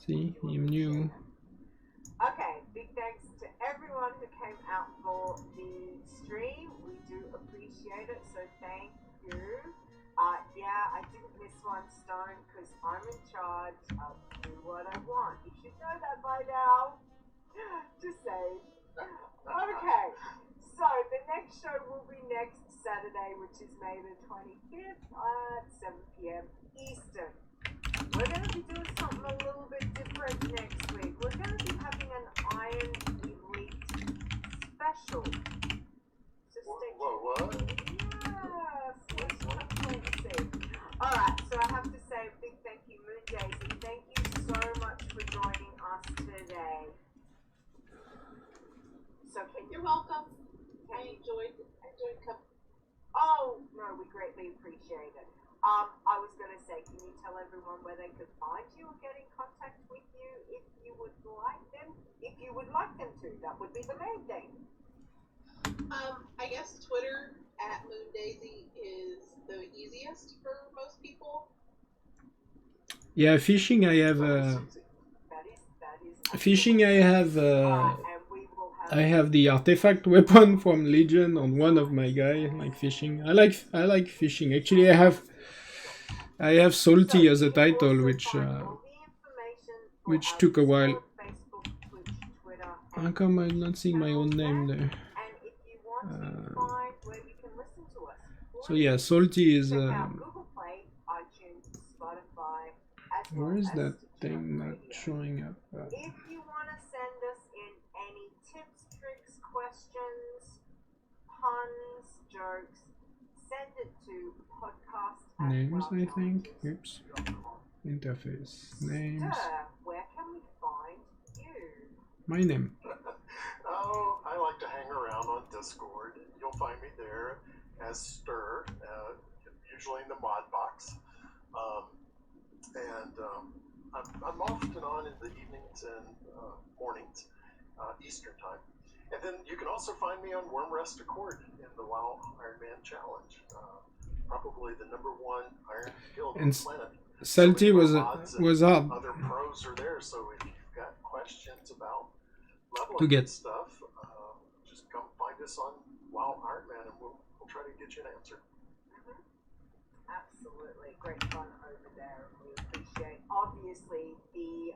See, I'm new. Okay, big thanks to everyone who came out for the stream. We do appreciate it, so thank you. Yeah, I didn't miss one stone because I'm in charge of do what I want. You should know that by now. Just saying. Okay, so the next show will be next Saturday, which is May the 25th at 7 p.m. Eastern. We're going to be doing something a little bit different next week. We're going to be having an Iron Elite special. So stay tuned. What? Yes, let's have to wait and see. Alright, so I have to say a big thank you, Moon Daisy. Thank you so much for joining us today. So can you... You're welcome. I enjoyed coming. Oh, no, we greatly appreciate it. I was going to say, can you tell everyone where they could find you or get in contact with you if you would like them? If you would like them to, that would be the main thing. I guess Twitter at MoonDaisy is the easiest for most people. Yeah, fishing I have. That is Fishing I have. and we will have... I have the artifact weapon from Legion on one of my guy. Like fishing. I like fishing. Actually, I have Salty as a title, which took a while. How come I'm not seeing my own name there? So yeah, Salty is. Where is that thing not showing up? If you want to send us in any tips, tricks, questions, puns, jokes, send it to podcast. Names, I think. Oops. Interface. Names. Where can we find you? My name. Oh, I like to hang around on Discord. You'll find me there as Stir, usually in the mod box. I'm often on in the evenings and mornings, Eastern time. And then you can also find me on Wormrest Accord in the WoW Iron Man Challenge. Probably the #1 Iron Guild on the planet. Salty was hard. Other pros are there, so if you've got questions about leveling to get stuff, just come find us on WoW Iron Man and we'll try to get you an answer. Absolutely, great fun over there, and we appreciate obviously the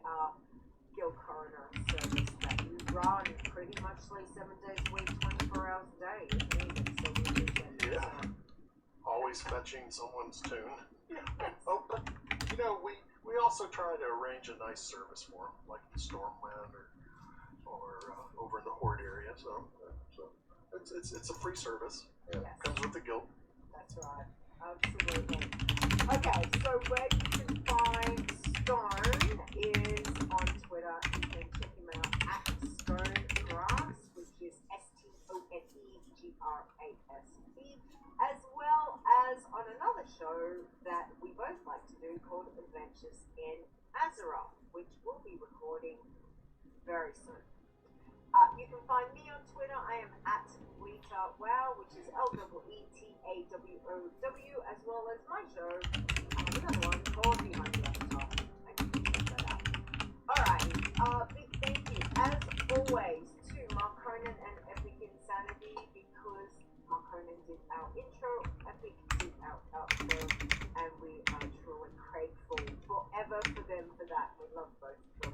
Guild Coroner service that you run pretty much like 7 days a week, 24 hours a day if needed. So we appreciate it. Yeah, always fetching someone's tune. Oh, but you know, we also try to arrange a nice service for them, like in Stormwind or over in the Horde area. So it's a free service. Yeah, yes. Comes with the guild. That's right. Absolutely. Okay, so where you can find Stone is on Twitter. You can check him out at Stonegrass, which is STONEGRAST, as well as on another show that we both like to do called Adventures in Azeroth, which we'll be recording very soon. You can find me on Twitter. I am at WeetaWow, which is LEETAWOW, as well as my show. Another one called Behind the Laptop. I can check that out. Alright, big thank you, as always, to Marconin and Epic Insanity, because Marconin did our intro, Epic did our outro, and we are truly grateful forever for them for that. We love both of them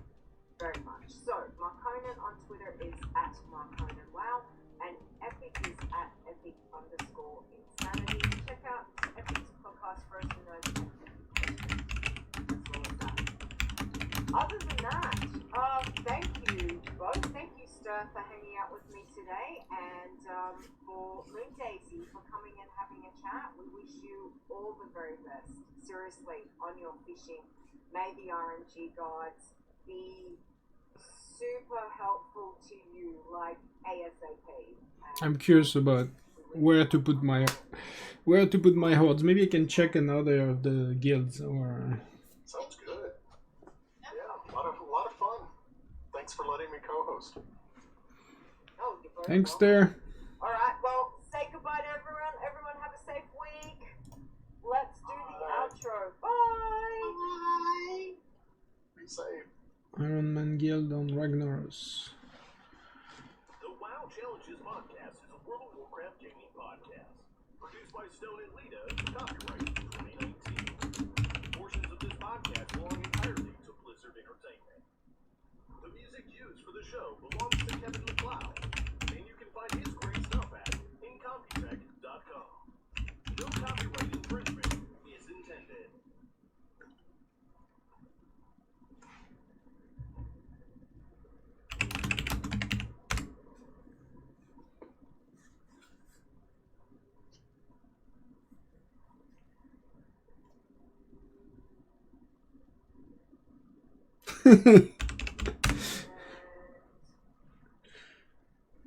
very much. So, Marconin on Twitter is at MarconanWow, and Epic is at Epic_Insanity. Check out Epic's podcast first and as well as that. Other than that, thank you both. Thank you, Stir, for hanging out with me today, and for Moon Daisy for coming and having a chat. We wish you all the very best. Seriously, on your fishing. May the RNG gods be super helpful to you, like ASAP. I'm curious about where to put my hordes. Maybe I can check another of the guilds or. Sounds good. Yeah, a lot of fun. Thanks for letting me co-host. Oh, thanks, there. All right. Well, say goodbye to everyone. Everyone have a safe week. Let's do the outro. Bye. Bye. Be safe. build on Ragnaros. The WoW Challenges podcast is a World of Warcraft gaming podcast. Produced by Stone and Lita, copyright 2019. Portions of this podcast belong entirely to Blizzard Entertainment. The music used for the show belongs to Kevin MacLeod, and you can find his great stuff at incomputech.com. No copyright infringement is intended.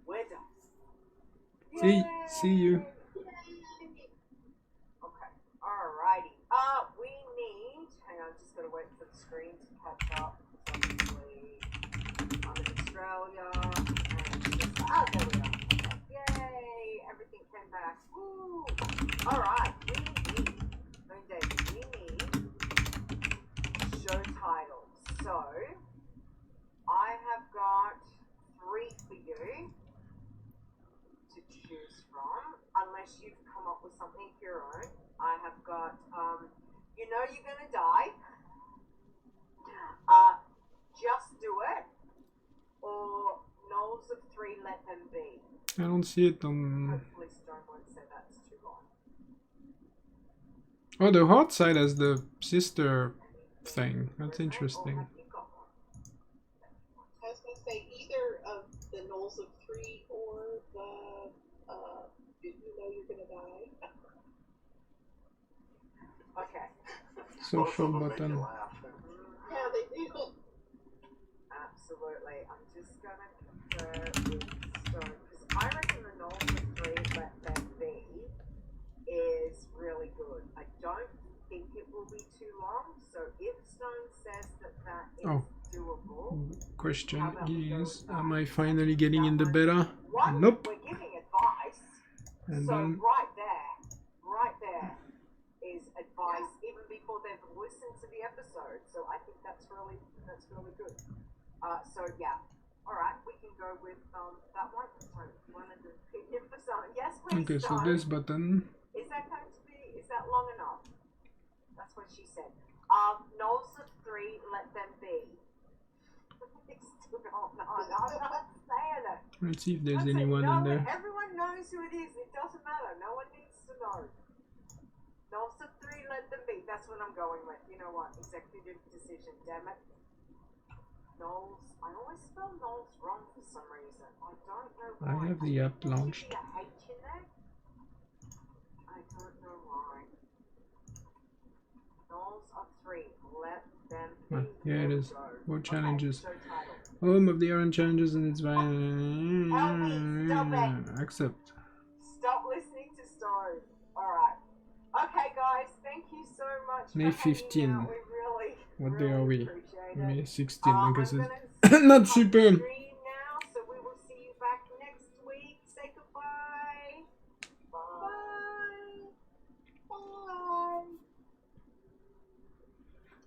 We're done. See you. Okay. Alrighty. We need. Hang on, just gotta wait for the screen to catch up. Obviously, I'm in Australia. And just, there we go. Okay. Yay! Everything came back. Woo! Alright. We need show titles. So, I have got 3 for you to choose from, unless you've come up with something of your own. I have got, you know you're gonna die, just do it, or Knolls of 3, let them be. I don't see it on. Hopefully Stone won't say that's too long. Oh, the hard side has the sister thing. That's interesting. Or have you got one? I was gonna say either of the Knolls of 3 or the you know you're gonna die. Okay. Social Both of them make button. you laugh. Yeah, they do. Absolutely. I'm just gonna compare with Stone, because I reckon the Knolls of 3, let them be, is really good. I don't think it will be too long, so if Stone says that is Oh. doable, Question How about we go is, with that? am I finally getting in the beta? one, Nope. we're giving advice. And So then right there is advice even before they've listened to the episode. So I think that's really good. So yeah, all right, we can go with that one. Sorry, one of the opinion for something. Yes, please. okay, so Stone. this button. Is that going to be? Is that long enough? That's what she said. Knolls of 3, let them be. I'm not saying it. Let's see if there's That's it. anyone No in there. Everyone knows who it is. It doesn't matter. No one needs to know. Knolls of 3, let them be. That's what I'm going with. You know what? Executive decision. Damn it. Knolls. I always spell Knolls wrong for some reason. I don't know why. I have the think app there should launched. be a H in there. I don't know why. Knolls of 3, let them be. Ah, here it There we is. go. More Okay, challenges. show title. Home of the Orange challenges and its Ellie, stop it. accept. Stop listening to Stone. Alright. Okay, guys, thank you so much May for hanging 15. out. We really, What really day are we? appreciate it. May 16, I guess I'm it's gonna not cut the super. stream now, so we will see you back next week. Say goodbye. Bye.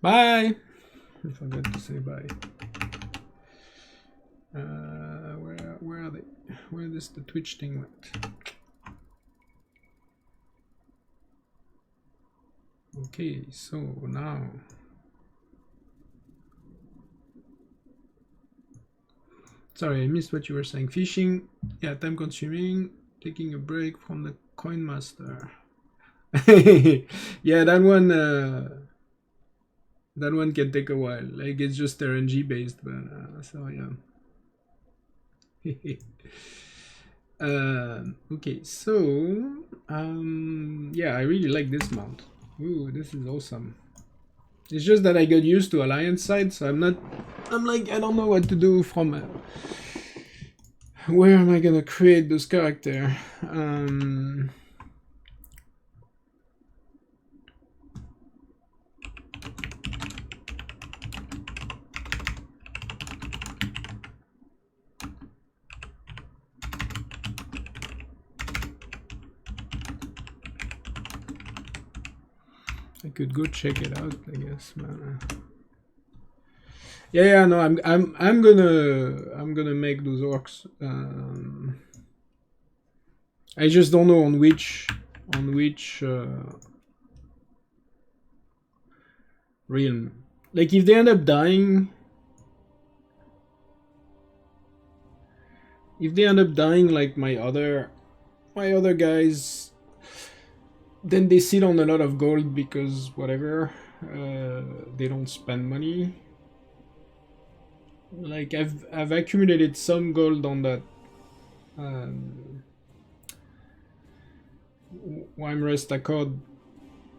Bye. Bye! I forgot to say bye. Where are they? Where is the Twitch thing went? Okay, so now sorry, I missed what you were saying. Fishing, yeah, time consuming, taking a break from the coin master. Yeah, that one can take a while. Like it's just RNG based, but so yeah. Okay, so yeah, I really like this mount. Ooh, this is awesome. It's just that I got used to Alliance side, so I'm like, I don't know what to do from where am I gonna create this character? I could go check it out, I guess, but Yeah, no, I'm gonna make those orcs. I just don't know on which realm. Like if they end up dying, like my other guys, then they sit on a lot of gold because whatever, they don't spend money. Like I've accumulated some gold on that Wimrest Accord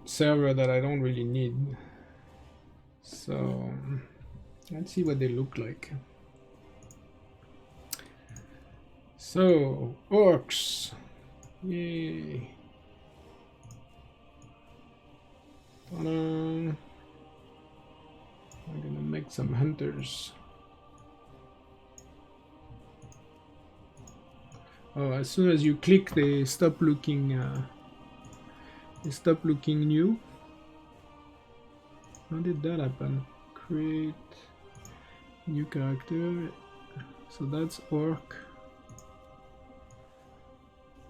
server that I don't really need. So let's see what they look like. So orcs, yay! Ta-da. I'm gonna make some hunters. Oh, as soon as you click, they stop looking. New. How did that happen? Create new character. So that's orc.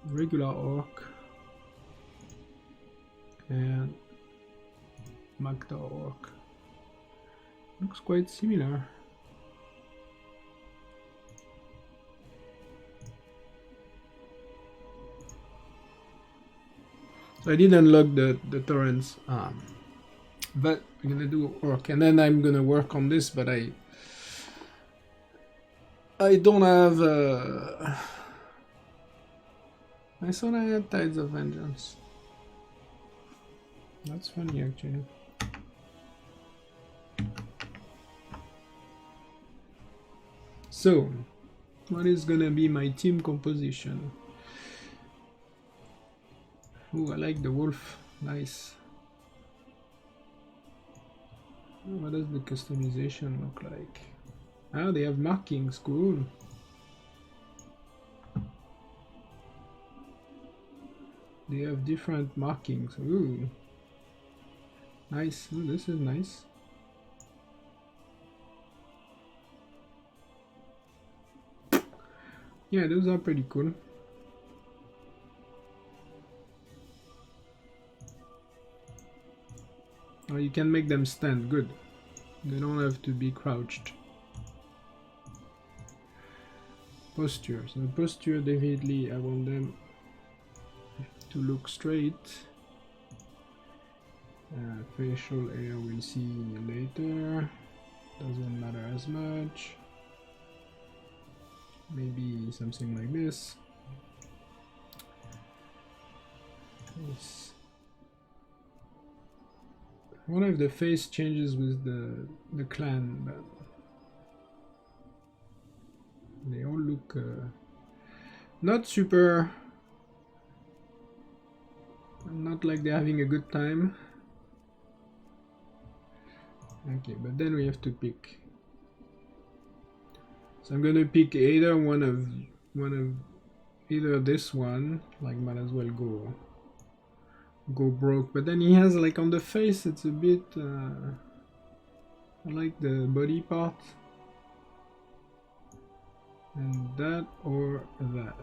Regular orc. And Magda orc. Looks quite similar. So I did unlock the torrents, but I'm gonna do orc, and then I'm gonna work on this. But I don't have. I thought I had Tides of Vengeance. That's funny, actually. So, what is gonna be my team composition? Ooh, I like the wolf. Nice. What does the customization look like? Ah, they have markings. Cool. They have different markings. Ooh. Nice. Ooh, this is nice. Yeah, those are pretty cool. Oh, you can make them stand. Good. They don't have to be crouched. Posture. So posture, definitely I want them to look straight. Facial hair we'll see later. Doesn't matter as much. Maybe something like this. Yes. I wonder if the face changes with the clan, but they all look not super, not like they're having a good time. Okay, but then we have to pick. So I'm gonna pick either one of either this one, like might as well go broke, but then he has like on the face it's a bit I like the body part, and that or that.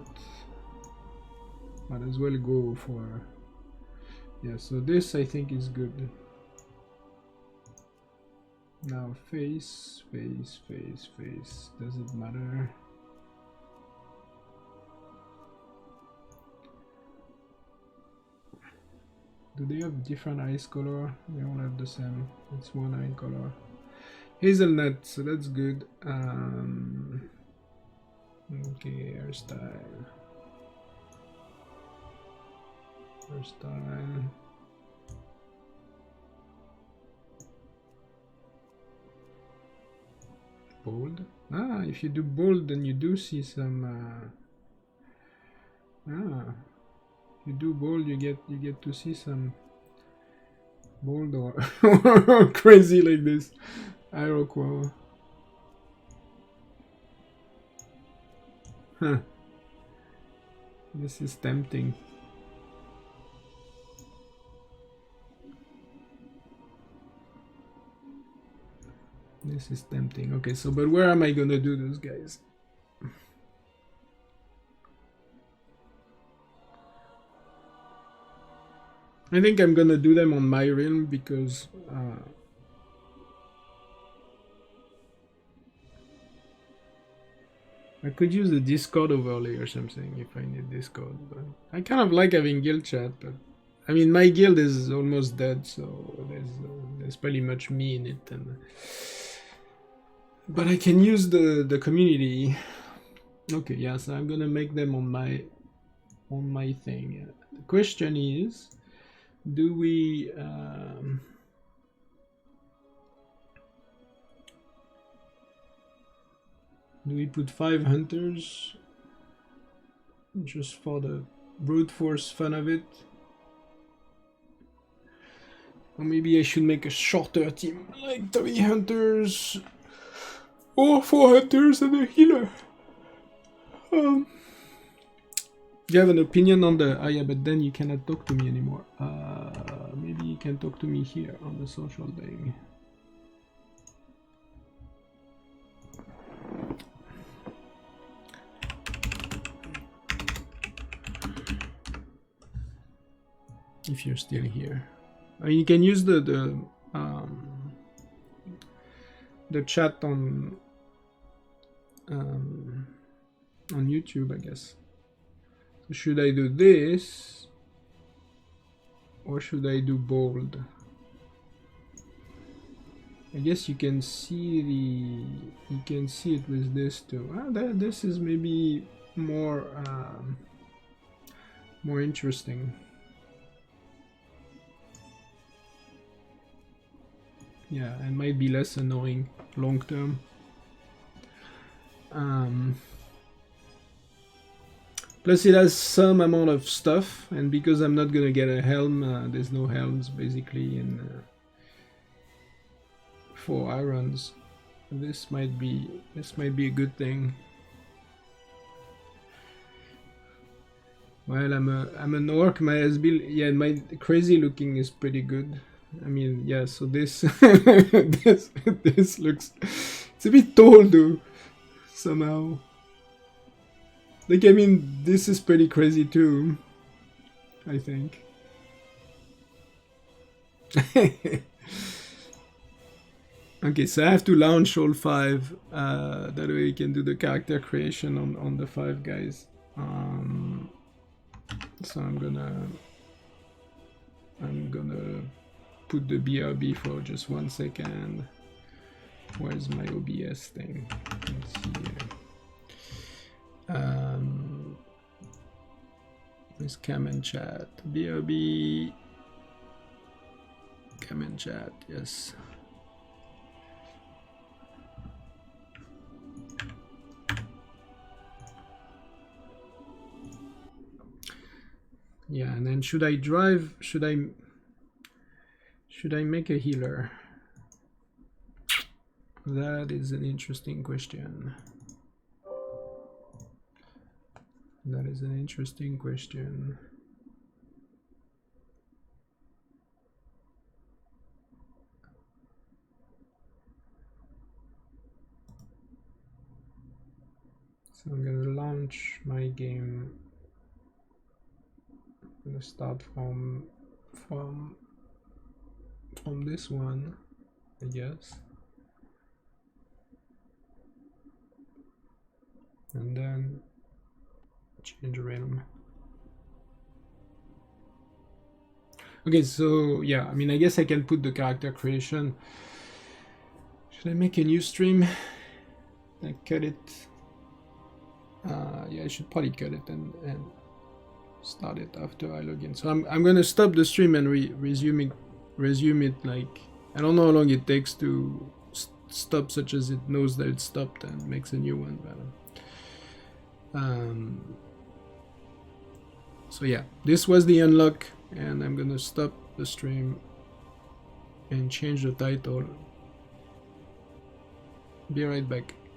Might as well go for, yeah, so this I think is good. Now face, does it matter? Do they have different eyes color? They all have the same. It's one eye color. Hazelnut, so that's good. Okay, hairstyle. Bold. Ah, if you do bold, then you do see some. You do bold, you get to see some bold or crazy like this. Iroquois. Huh. This is tempting. This is tempting. Okay, so but where am I gonna do those guys? I think I'm gonna do them on my realm because I could use the Discord overlay or something if I need Discord. But I kind of like having guild chat, but I mean my guild is almost dead, so there's pretty much me in it, and but I can use the community. Okay, yeah, so I'm gonna make them on my thing. The question is, do we put 5 hunters just for the brute force fun of it? Or maybe I should make a shorter team, like 3 hunters or 4 hunters and a healer. Do you have an opinion on the... yeah, but then you cannot talk to me anymore. Maybe you can talk to me here on the social thing. If you're still here. You can use the chat on YouTube, I guess. So should I do this or should I do bold? I guess you can see it with this too. This is maybe more interesting. Yeah, and might be less annoying long term. Plus it has some amount of stuff, and because I'm not gonna get a helm, there's no helms basically in 4 irons. This might be a good thing. Well, I'm an orc. My SB, yeah, my crazy looking is pretty good. I mean, yeah. So this this looks, it's a bit tall though somehow. Like, I mean, this is pretty crazy too, I think. Okay, so I have to launch all 5. That way we can do the character creation on the 5 guys. So I'm gonna put the BRB for just 1 second. Where's my OBS thing? Let's see here. There's cam and chat. BRB. Cam and chat, yes. Yeah, and then should I make a healer? That is an interesting question. That is an interesting question. So I'm gonna launch my game. I'm gonna start from this one, I guess, and then change realm. Okay, so yeah, I mean, I guess I can put the character creation. Should I make a new stream? I cut it. Yeah, I should probably cut it and start it after I log in. So I'm gonna stop the stream and resume it. Like, I don't know how long it takes to stop, such as it knows that it's stopped and makes a new one. But, so yeah, this was the unlock, and I'm gonna stop the stream and change the title. Be right back.